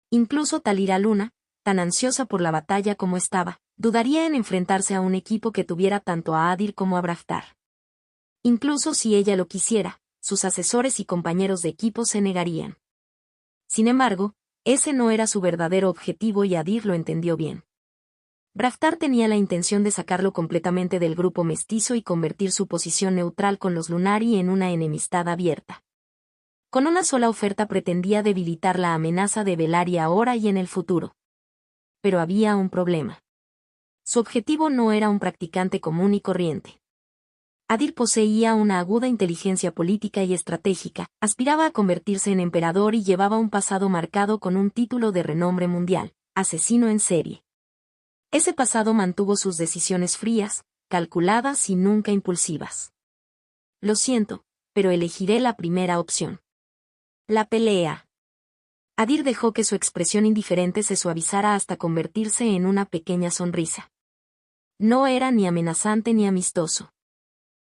Incluso Talira Luna, tan ansiosa por la batalla como estaba, dudaría en enfrentarse a un equipo que tuviera tanto a Adir como a Braktar. Incluso si ella lo quisiera, sus asesores y compañeros de equipo se negarían. Sin embargo, ese no era su verdadero objetivo y Adir lo entendió bien. Braktar tenía la intención de sacarlo completamente del grupo mestizo y convertir su posición neutral con los Lunari en una enemistad abierta. Con una sola oferta pretendía debilitar la amenaza de Velari ahora y en el futuro. Pero había un problema. Su objetivo no era un practicante común y corriente. Adir poseía una aguda inteligencia política y estratégica, aspiraba a convertirse en emperador y llevaba un pasado marcado con un título de renombre mundial, asesino en serie. Ese pasado mantuvo sus decisiones frías, calculadas y nunca impulsivas. Lo siento, pero elegiré la primera opción. La pelea. Adir dejó que su expresión indiferente se suavizara hasta convertirse en una pequeña sonrisa. No era ni amenazante ni amistoso.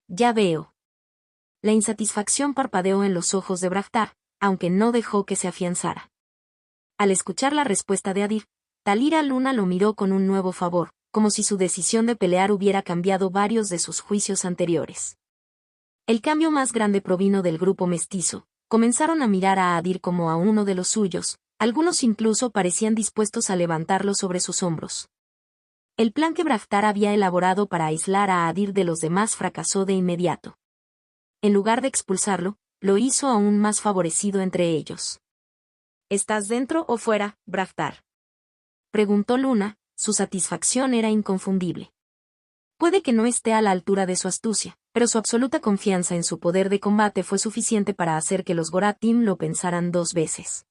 Ya veo. La insatisfacción parpadeó en los ojos de Braktar, aunque no dejó que se afianzara. Al escuchar la respuesta de Adir, Talira Luna lo miró con un nuevo favor, como si su decisión de pelear hubiera cambiado varios de sus juicios anteriores. El cambio más grande provino del grupo mestizo. Comenzaron a mirar a Adir como a uno de los suyos, algunos incluso parecían dispuestos a levantarlo sobre sus hombros. El plan que Braktar había elaborado para aislar a Adir de los demás fracasó de inmediato. En lugar de expulsarlo, lo hizo aún más favorecido entre ellos. ¿Estás dentro o fuera, Braktar?, preguntó Luna, su satisfacción era inconfundible. Puede que no esté a la altura de su astucia, pero su absoluta confianza en su poder de combate fue suficiente para hacer que los Goratim lo pensaran dos veces.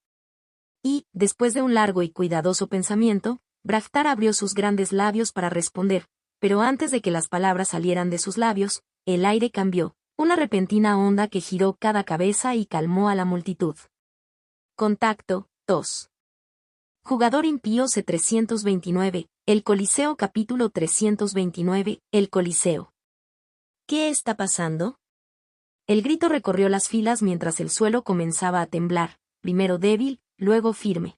Y, después de un largo y cuidadoso pensamiento, Braktar abrió sus grandes labios para responder, pero antes de que las palabras salieran de sus labios, el aire cambió, una repentina onda que giró cada cabeza y calmó a la multitud. Contacto, 2. Jugador impío C329, El Coliseo capítulo 329, El Coliseo. ¿Qué está pasando? El grito recorrió las filas mientras el suelo comenzaba a temblar, primero débil, luego firme.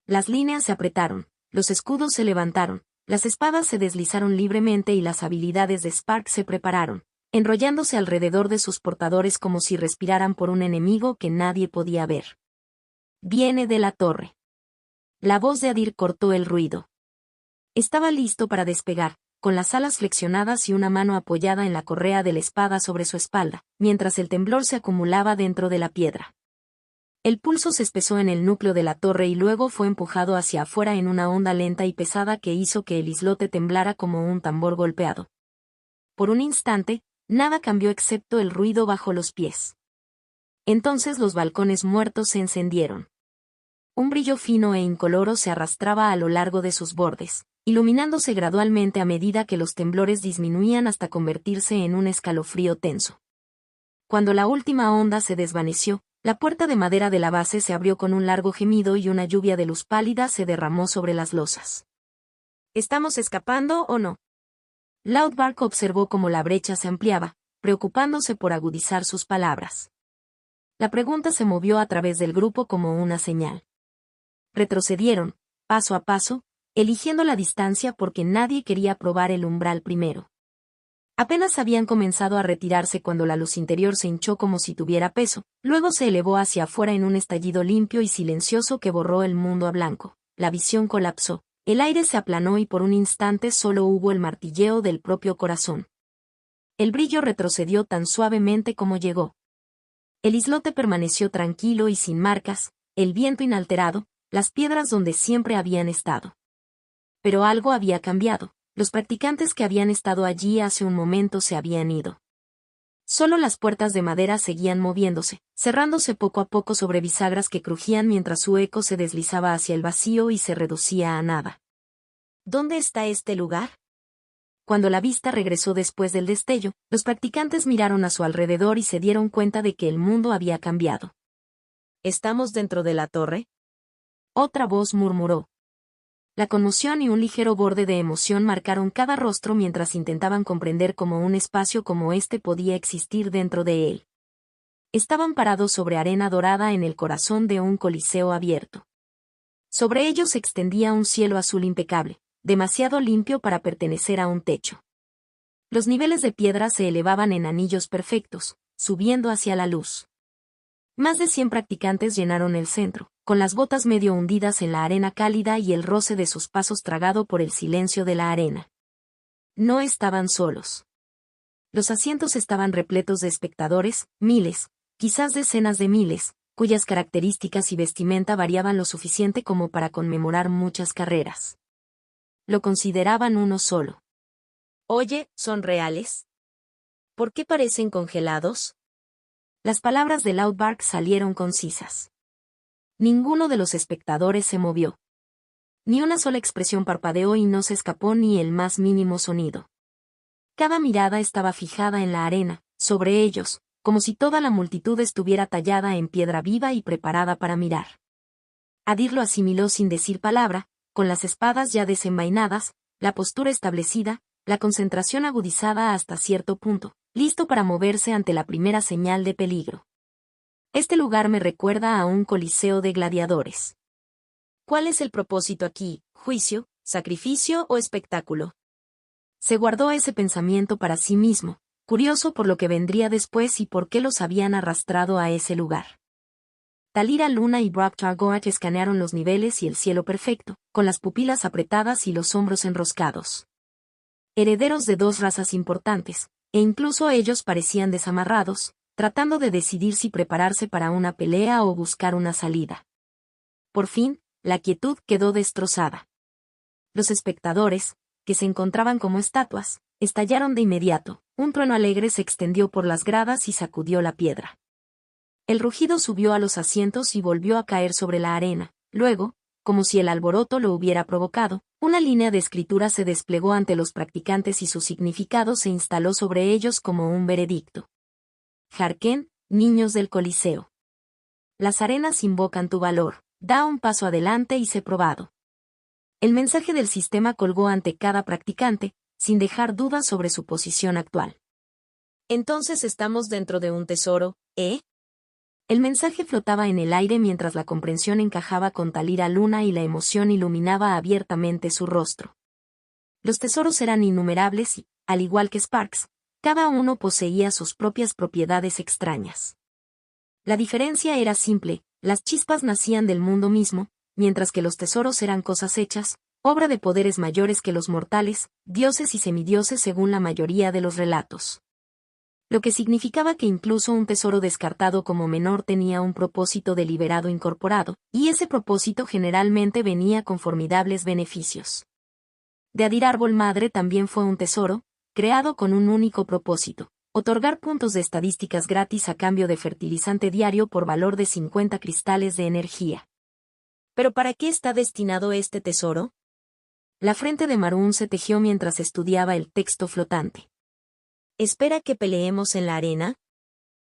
Las líneas se apretaron, los escudos se levantaron, las espadas se deslizaron libremente y las habilidades de Spark se prepararon, enrollándose alrededor de sus portadores como si respiraran por un enemigo que nadie podía ver. Viene de la torre. La voz de Adir cortó el ruido. Estaba listo para despegar, con las alas flexionadas y una mano apoyada en la correa de la espada sobre su espalda, mientras el temblor se acumulaba dentro de la piedra. El pulso se espesó en el núcleo de la torre y luego fue empujado hacia afuera en una onda lenta y pesada que hizo que el islote temblara como un tambor golpeado. Por un instante, nada cambió excepto el ruido bajo los pies. Entonces los balcones muertos se encendieron. Un brillo fino e incoloro se arrastraba a lo largo de sus bordes, iluminándose gradualmente a medida que los temblores disminuían hasta convertirse en un escalofrío tenso. Cuando la última onda se desvaneció, la puerta de madera de la base se abrió con un largo gemido y una lluvia de luz pálida se derramó sobre las losas. ¿Estamos escapando o no? Loudbark observó cómo la brecha se ampliaba, preocupándose por agudizar sus palabras. La pregunta se movió a través del grupo como una señal. Retrocedieron, paso a paso, eligiendo la distancia porque nadie quería probar el umbral primero. Apenas habían comenzado a retirarse cuando la luz interior se hinchó como si tuviera peso, luego se elevó hacia afuera en un estallido limpio y silencioso que borró el mundo a blanco. La visión colapsó, el aire se aplanó y por un instante solo hubo el martilleo del propio corazón. El brillo retrocedió tan suavemente como llegó. El islote permaneció tranquilo y sin marcas, el viento inalterado, las piedras donde siempre habían estado. Pero algo había cambiado. Los practicantes que habían estado allí hace un momento se habían ido. Solo las puertas de madera seguían moviéndose, cerrándose poco a poco sobre bisagras que crujían mientras su eco se deslizaba hacia el vacío y se reducía a nada. ¿Dónde está este lugar? Cuando la vista regresó después del destello, los practicantes miraron a su alrededor y se dieron cuenta de que el mundo había cambiado. ¿Estamos dentro de la torre? Otra voz murmuró. La conmoción y un ligero borde de emoción marcaron cada rostro mientras intentaban comprender cómo un espacio como este podía existir dentro de él. Estaban parados sobre arena dorada en el corazón de un coliseo abierto. Sobre ellos se extendía un cielo azul impecable, demasiado limpio para pertenecer a un techo. Los niveles de piedra se elevaban en anillos perfectos, subiendo hacia la luz. Más de 100 practicantes llenaron el centro, con las botas medio hundidas en la arena cálida y el roce de sus pasos tragado por el silencio de la arena. No estaban solos. Los asientos estaban repletos de espectadores, miles, quizás decenas de miles, cuyas características y vestimenta variaban lo suficiente como para conmemorar muchas carreras. Lo consideraban uno solo. Oye, ¿son reales? ¿Por qué parecen congelados? Las palabras de Loudbark salieron concisas. Ninguno de los espectadores se movió. Ni una sola expresión parpadeó y no se escapó ni el más mínimo sonido. Cada mirada estaba fijada en la arena, sobre ellos, como si toda la multitud estuviera tallada en piedra viva y preparada para mirar. Adir lo asimiló sin decir palabra, con las espadas ya desenvainadas, la postura establecida, la concentración agudizada hasta cierto punto, listo para moverse ante la primera señal de peligro. Este lugar me recuerda a un coliseo de gladiadores. ¿Cuál es el propósito aquí? ¿Juicio, sacrificio o espectáculo? Se guardó ese pensamiento para sí mismo, curioso por lo que vendría después y por qué los habían arrastrado a ese lugar. Talira Luna y Brock Targoat escanearon los niveles y el cielo perfecto, con las pupilas apretadas y los hombros enroscados. Herederos de dos razas importantes, e incluso ellos parecían desamarrados, tratando de decidir si prepararse para una pelea o buscar una salida. Por fin, la quietud quedó destrozada. Los espectadores, que se encontraban como estatuas, estallaron de inmediato, un trueno alegre se extendió por las gradas y sacudió la piedra. El rugido subió a los asientos y volvió a caer sobre la arena, luego, como si el alboroto lo hubiera provocado, una línea de escritura se desplegó ante los practicantes y su significado se instaló sobre ellos como un veredicto. Jarken, niños del Coliseo. Las arenas invocan tu valor, da un paso adelante y sé probado. El mensaje del sistema colgó ante cada practicante, sin dejar dudas sobre su posición actual. Entonces estamos dentro de un tesoro, ¿eh? El mensaje flotaba en el aire mientras la comprensión encajaba con Talira Luna y la emoción iluminaba abiertamente su rostro. Los tesoros eran innumerables y, al igual que Sparks, cada uno poseía sus propias propiedades extrañas. La diferencia era simple, las chispas nacían del mundo mismo, mientras que los tesoros eran cosas hechas, obra de poderes mayores que los mortales, dioses y semidioses según la mayoría de los relatos. Lo que significaba que incluso un tesoro descartado como menor tenía un propósito deliberado incorporado, y ese propósito generalmente venía con formidables beneficios. Deadir Árbol Madre también fue un tesoro, creado con un único propósito: otorgar puntos de estadísticas gratis a cambio de fertilizante diario por valor de 50 cristales de energía. ¿Pero para qué está destinado este tesoro? La frente de Marún se tejió mientras estudiaba el texto flotante. ¿Espera que peleemos en la arena?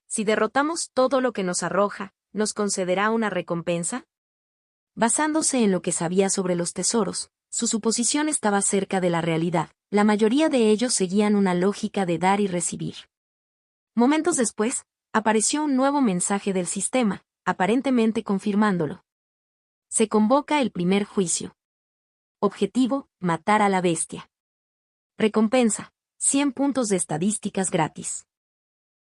Si derrotamos todo lo que nos arroja, ¿nos concederá una recompensa? Basándose en lo que sabía sobre los tesoros, su suposición estaba cerca de la realidad. La mayoría de ellos seguían una lógica de dar y recibir. Momentos después, apareció un nuevo mensaje del sistema, aparentemente confirmándolo. Se convoca el primer juicio. Objetivo: matar a la bestia. Recompensa: 100 puntos de estadísticas gratis.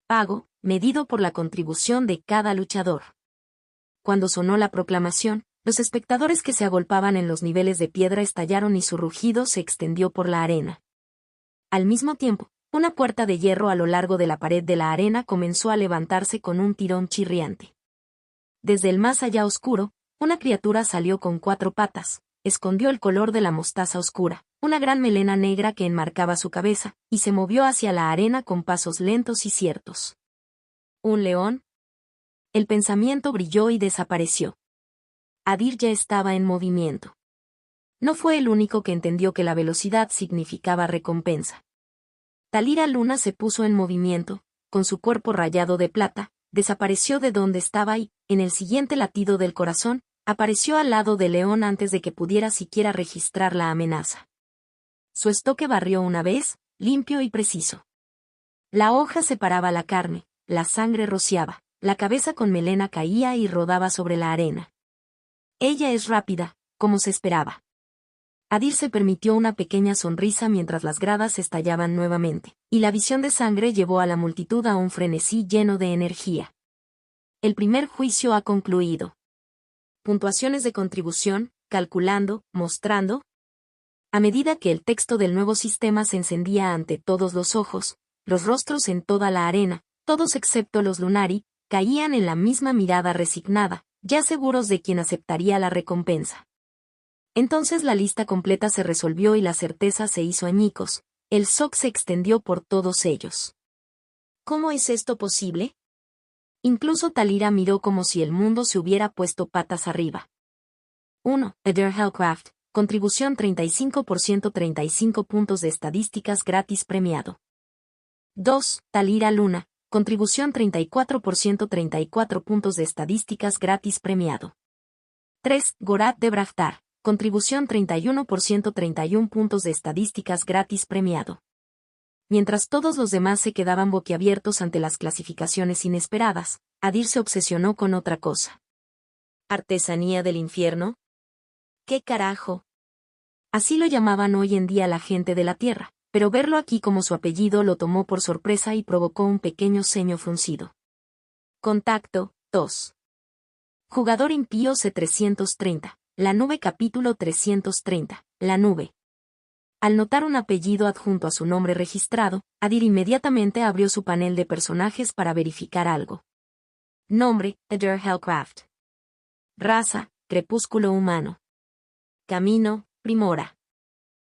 Pago: medido por la contribución de cada luchador. Cuando sonó la proclamación, los espectadores que se agolpaban en los niveles de piedra estallaron y su rugido se extendió por la arena. Al mismo tiempo, una puerta de hierro a lo largo de la pared de la arena comenzó a levantarse con un tirón chirriante. Desde el más allá oscuro, una criatura salió con 4 patas, escondió el color de la mostaza oscura, una gran melena negra que enmarcaba su cabeza, y se movió hacia la arena con pasos lentos y ciertos. ¿Un león? El pensamiento brilló y desapareció. Adir ya estaba en movimiento. No fue el único que entendió que la velocidad significaba recompensa. Talira Luna se puso en movimiento, con su cuerpo rayado de plata, desapareció de donde estaba y, en el siguiente latido del corazón, apareció al lado del león antes de que pudiera siquiera registrar la amenaza. Su estoque barrió una vez, limpio y preciso. La hoja separaba la carne, la sangre rociaba, la cabeza con melena caía y rodaba sobre la arena. Ella es rápida, como se esperaba. Adir se permitió una pequeña sonrisa mientras las gradas estallaban nuevamente, y la visión de sangre llevó a la multitud a un frenesí lleno de energía. El primer juicio ha concluido. Puntuaciones de contribución, calculando, mostrando. A medida que el texto del nuevo sistema se encendía ante todos los ojos, los rostros en toda la arena, todos excepto los Lunari, caían en la misma mirada resignada, ya seguros de quién aceptaría la recompensa. Entonces la lista completa se resolvió y la certeza se hizo añicos. El shock se extendió por todos ellos. ¿Cómo es esto posible? Incluso Talira miró como si el mundo se hubiera puesto patas arriba. 1. Eder Hellcraft, contribución 35%, 35 puntos de estadísticas gratis premiado. 2. Talira Luna, contribución 34%, 34 puntos de estadísticas gratis premiado. 3. Gorat de Braftar, contribución 31%, 31 puntos de estadísticas gratis premiado. Mientras todos los demás se quedaban boquiabiertos ante las clasificaciones inesperadas, Adir se obsesionó con otra cosa. ¿Artesanía del infierno? ¿Qué carajo? Así lo llamaban hoy en día la gente de la Tierra, pero verlo aquí como su apellido lo tomó por sorpresa y provocó un pequeño ceño fruncido. Contacto, 2. Jugador impío C330, la nube capítulo 330, la nube. Al notar un apellido adjunto a su nombre registrado, Adir inmediatamente abrió su panel de personajes para verificar algo. Nombre: Eder Hellcraft. Raza: crepúsculo humano. Camino: Primora.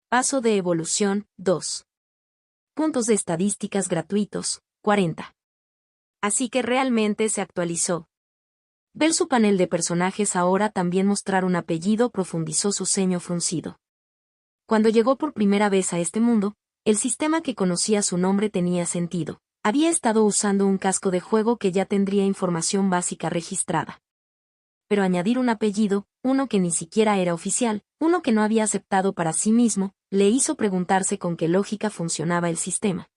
Paso de evolución: 2. Puntos de estadísticas gratuitos: 40. Así que realmente se actualizó. Ver su panel de personajes ahora también mostrar un apellido profundizó su ceño fruncido. Cuando llegó por primera vez a este mundo, el sistema que conocía su nombre tenía sentido, Había estado usando un casco de juego que ya tendría información básica registrada. Pero añadir un apellido, uno que ni siquiera era oficial, uno que no había aceptado para sí mismo, le hizo preguntarse con qué lógica funcionaba el sistema.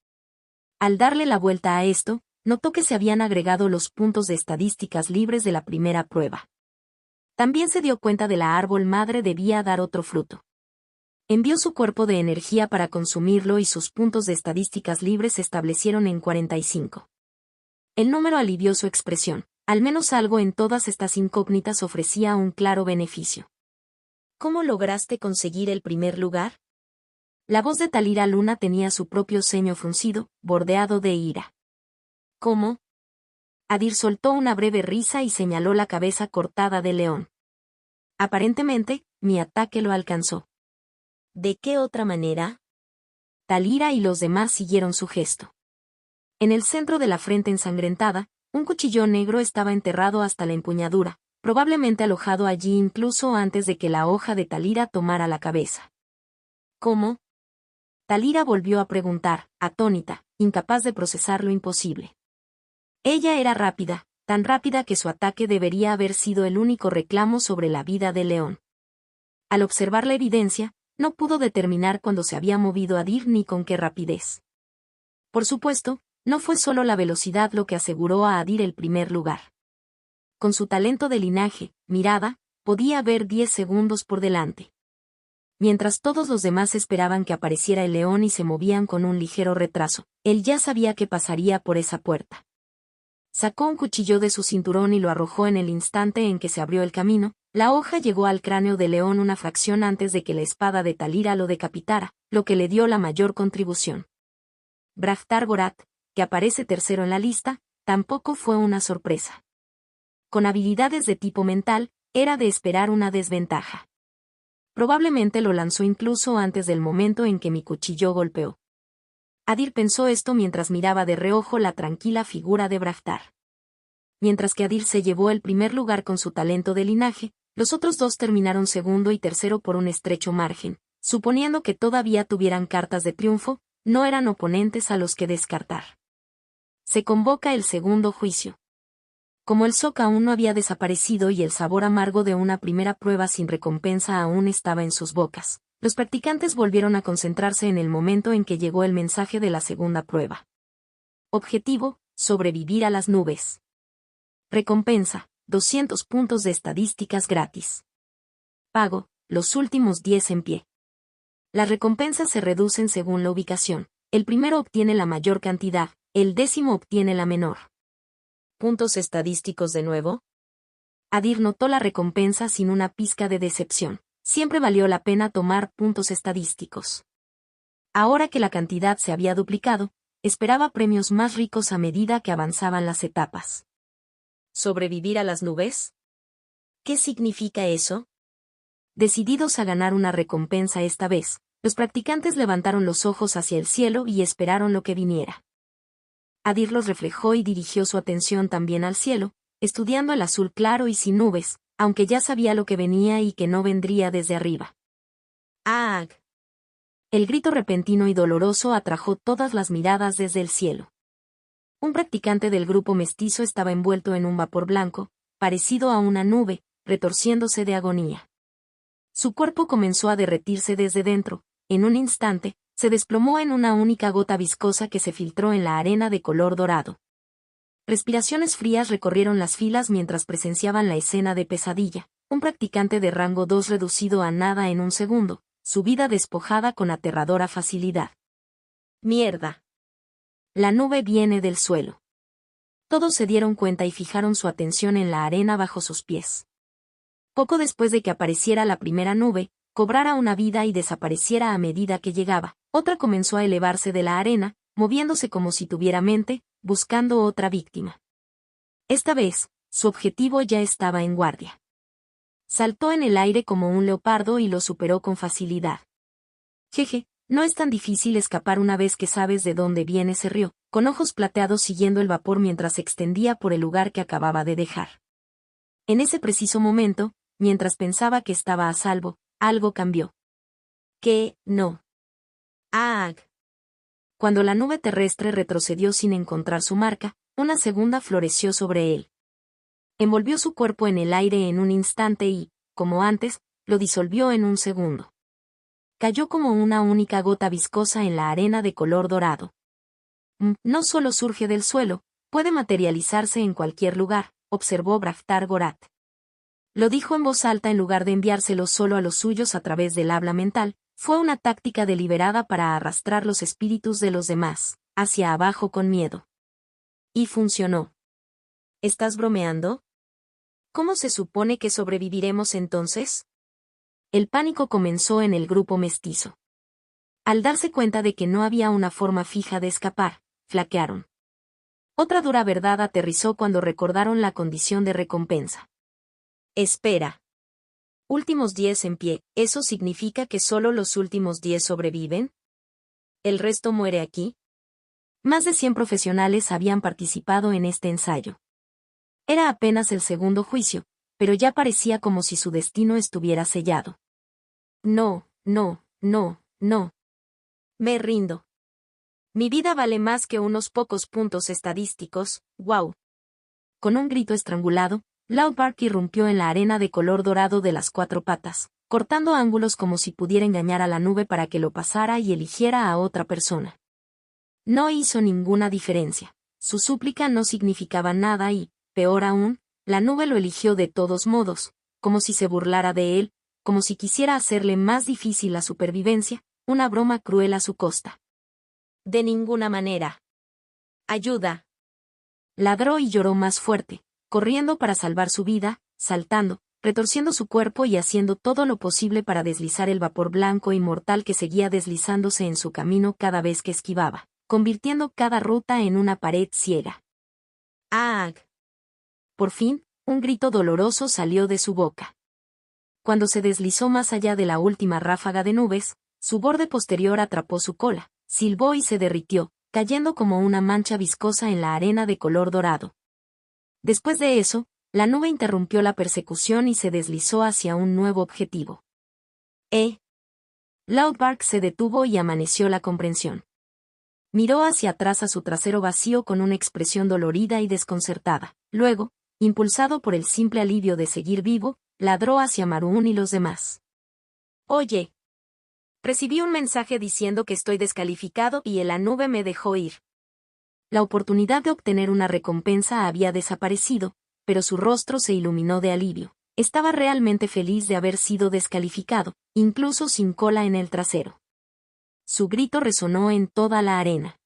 Al darle la vuelta a esto, notó que se habían agregado los puntos de estadísticas libres de la primera prueba. También se dio cuenta de la árbol madre debía dar otro fruto. Envió su cuerpo de energía para consumirlo y sus puntos de estadísticas libres se establecieron en 45. El número alivió su expresión. Al menos algo en todas estas incógnitas ofrecía un claro beneficio. ¿Cómo lograste conseguir el primer lugar? La voz de Talira Luna tenía su propio ceño fruncido, bordeado de ira. ¿Cómo? Adir soltó una breve risa y señaló la cabeza cortada de León. Aparentemente, mi ataque lo alcanzó. ¿De qué otra manera? Talira y los demás siguieron su gesto. En el centro de la frente ensangrentada, un cuchillo negro estaba enterrado hasta la empuñadura, probablemente alojado allí incluso antes de que la hoja de Talira tomara la cabeza. ¿Cómo? Talira volvió a preguntar, atónita, incapaz de procesar lo imposible. Ella era rápida, tan rápida que su ataque debería haber sido el único reclamo sobre la vida de León. Al observar la evidencia, no pudo determinar cuándo se había movido Adir ni con qué rapidez. Por supuesto, no fue solo la velocidad lo que aseguró a Adir el primer lugar. Con su talento de linaje, mirada, podía ver 10 segundos por delante. Mientras todos los demás esperaban que apareciera el león y se movían con un ligero retraso, él ya sabía que pasaría por esa puerta. Sacó un cuchillo de su cinturón y lo arrojó en el instante en que se abrió el camino. La hoja llegó al cráneo de León una fracción antes de que la espada de Talira lo decapitara, lo que le dio la mayor contribución. Brahtar Gorat, que aparece tercero en la lista, tampoco fue una sorpresa. Con habilidades de tipo mental, era de esperar una desventaja. Probablemente lo lanzó incluso antes del momento en que mi cuchillo golpeó. Adir pensó esto mientras miraba de reojo la tranquila figura de Brahtar. Mientras que Adir se llevó el primer lugar con su talento de linaje, los otros dos terminaron segundo y tercero por un estrecho margen. Suponiendo que todavía tuvieran cartas de triunfo, no eran oponentes a los que descartar. Se convoca el segundo juicio. Como el shock aún no había desaparecido y el sabor amargo de una primera prueba sin recompensa aún estaba en sus bocas, los practicantes volvieron a concentrarse en el momento en que llegó el mensaje de la segunda prueba. Objetivo: sobrevivir a las nubes. Recompensa: 200 puntos de estadísticas gratis. Pago: los últimos 10 en pie. Las recompensas se reducen según la ubicación. El primero obtiene la mayor cantidad, el décimo obtiene la menor. ¿Puntos estadísticos de nuevo? Adir notó la recompensa sin una pizca de decepción. Siempre valió la pena tomar puntos estadísticos. Ahora que la cantidad se había duplicado, esperaba premios más ricos a medida que avanzaban las etapas. ¿Sobrevivir a las nubes? ¿Qué significa eso? Decididos a ganar una recompensa esta vez, los practicantes levantaron los ojos hacia el cielo y esperaron lo que viniera. Adir los reflejó y dirigió su atención también al cielo, estudiando el azul claro y sin nubes, aunque ya sabía lo que venía y que no vendría desde arriba. ¡Ag! El grito repentino y doloroso atrajo todas las miradas desde el cielo. Un practicante del grupo mestizo estaba envuelto en un vapor blanco, parecido a una nube, retorciéndose de agonía. Su cuerpo comenzó a derretirse desde dentro. En un instante, se desplomó en una única gota viscosa que se filtró en la arena de color dorado. Respiraciones frías recorrieron las filas mientras presenciaban la escena de pesadilla. Un practicante de rango 2 reducido a nada en un segundo, su vida despojada con aterradora facilidad. ¡Mierda! La nube viene del suelo. Todos se dieron cuenta y fijaron su atención en la arena bajo sus pies. Poco después de que apareciera la primera nube, cobrara una vida y desapareciera a medida que llegaba, otra comenzó a elevarse de la arena, moviéndose como si tuviera mente, buscando otra víctima. Esta vez, su objetivo ya estaba en guardia. Saltó en el aire como un leopardo y lo superó con facilidad. Jeje, no es tan difícil escapar una vez que sabes de dónde viene ese río, con ojos plateados siguiendo el vapor mientras se extendía por el lugar que acababa de dejar. En ese preciso momento, mientras pensaba que estaba a salvo, algo cambió. ¿Qué? No. ¡Ag! Cuando la nube terrestre retrocedió sin encontrar su marca, una segunda floreció sobre él. Envolvió su cuerpo en el aire en un instante y, como antes, lo disolvió en un segundo. Cayó como una única gota viscosa en la arena de color dorado. No solo surge del suelo, puede materializarse en cualquier lugar, observó Braftar Gorat. Lo dijo en voz alta en lugar de enviárselo solo a los suyos a través del habla mental, fue una táctica deliberada para arrastrar los espíritus de los demás, hacia abajo con miedo. Y funcionó. ¿Estás bromeando? ¿Cómo se supone que sobreviviremos entonces? El pánico comenzó en el grupo mestizo. Al darse cuenta de que no había una forma fija de escapar, flaquearon. Otra dura verdad aterrizó cuando recordaron la condición de recompensa. Espera. Últimos 10 en pie, ¿eso significa que solo los últimos 10 sobreviven? ¿El resto muere aquí? Más de 100 profesionales habían participado en este ensayo. Era apenas el segundo juicio, pero ya parecía como si su destino estuviera sellado. No, no, no, no. Me rindo. Mi vida vale más que unos pocos puntos estadísticos, wow. Con un grito estrangulado, Loudbark irrumpió en la arena de color dorado de las 4 patas, cortando ángulos como si pudiera engañar a la nube para que lo pasara y eligiera a otra persona. No hizo ninguna diferencia. Su súplica no significaba nada y, peor aún, la nube lo eligió de todos modos, como si se burlara de él, como si quisiera hacerle más difícil la supervivencia, una broma cruel a su costa. De ninguna manera. Ayuda. Ladró y lloró más fuerte, corriendo para salvar su vida, saltando, retorciendo su cuerpo y haciendo todo lo posible para deslizar el vapor blanco y mortal que seguía deslizándose en su camino cada vez que esquivaba, convirtiendo cada ruta en una pared ciega. ¡Ag! Por fin, un grito doloroso salió de su boca. Cuando se deslizó más allá de la última ráfaga de nubes, su borde posterior atrapó su cola, silbó y se derritió, cayendo como una mancha viscosa en la arena de color dorado. Después de eso, la nube interrumpió la persecución y se deslizó hacia un nuevo objetivo. Loudbark se detuvo y amaneció la comprensión. Miró hacia atrás a su trasero vacío con una expresión dolorida y desconcertada. Luego, impulsado por el simple alivio de seguir vivo, ladró hacia Maroon y los demás. Oye. Recibí un mensaje diciendo que estoy descalificado y la nube me dejó ir. La oportunidad de obtener una recompensa había desaparecido, pero su rostro se iluminó de alivio. Estaba realmente feliz de haber sido descalificado, incluso sin cola en el trasero. Su grito resonó en toda la arena.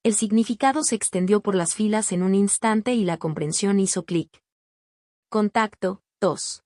El significado se extendió por las filas en un instante y la comprensión hizo clic. Contacto, tos.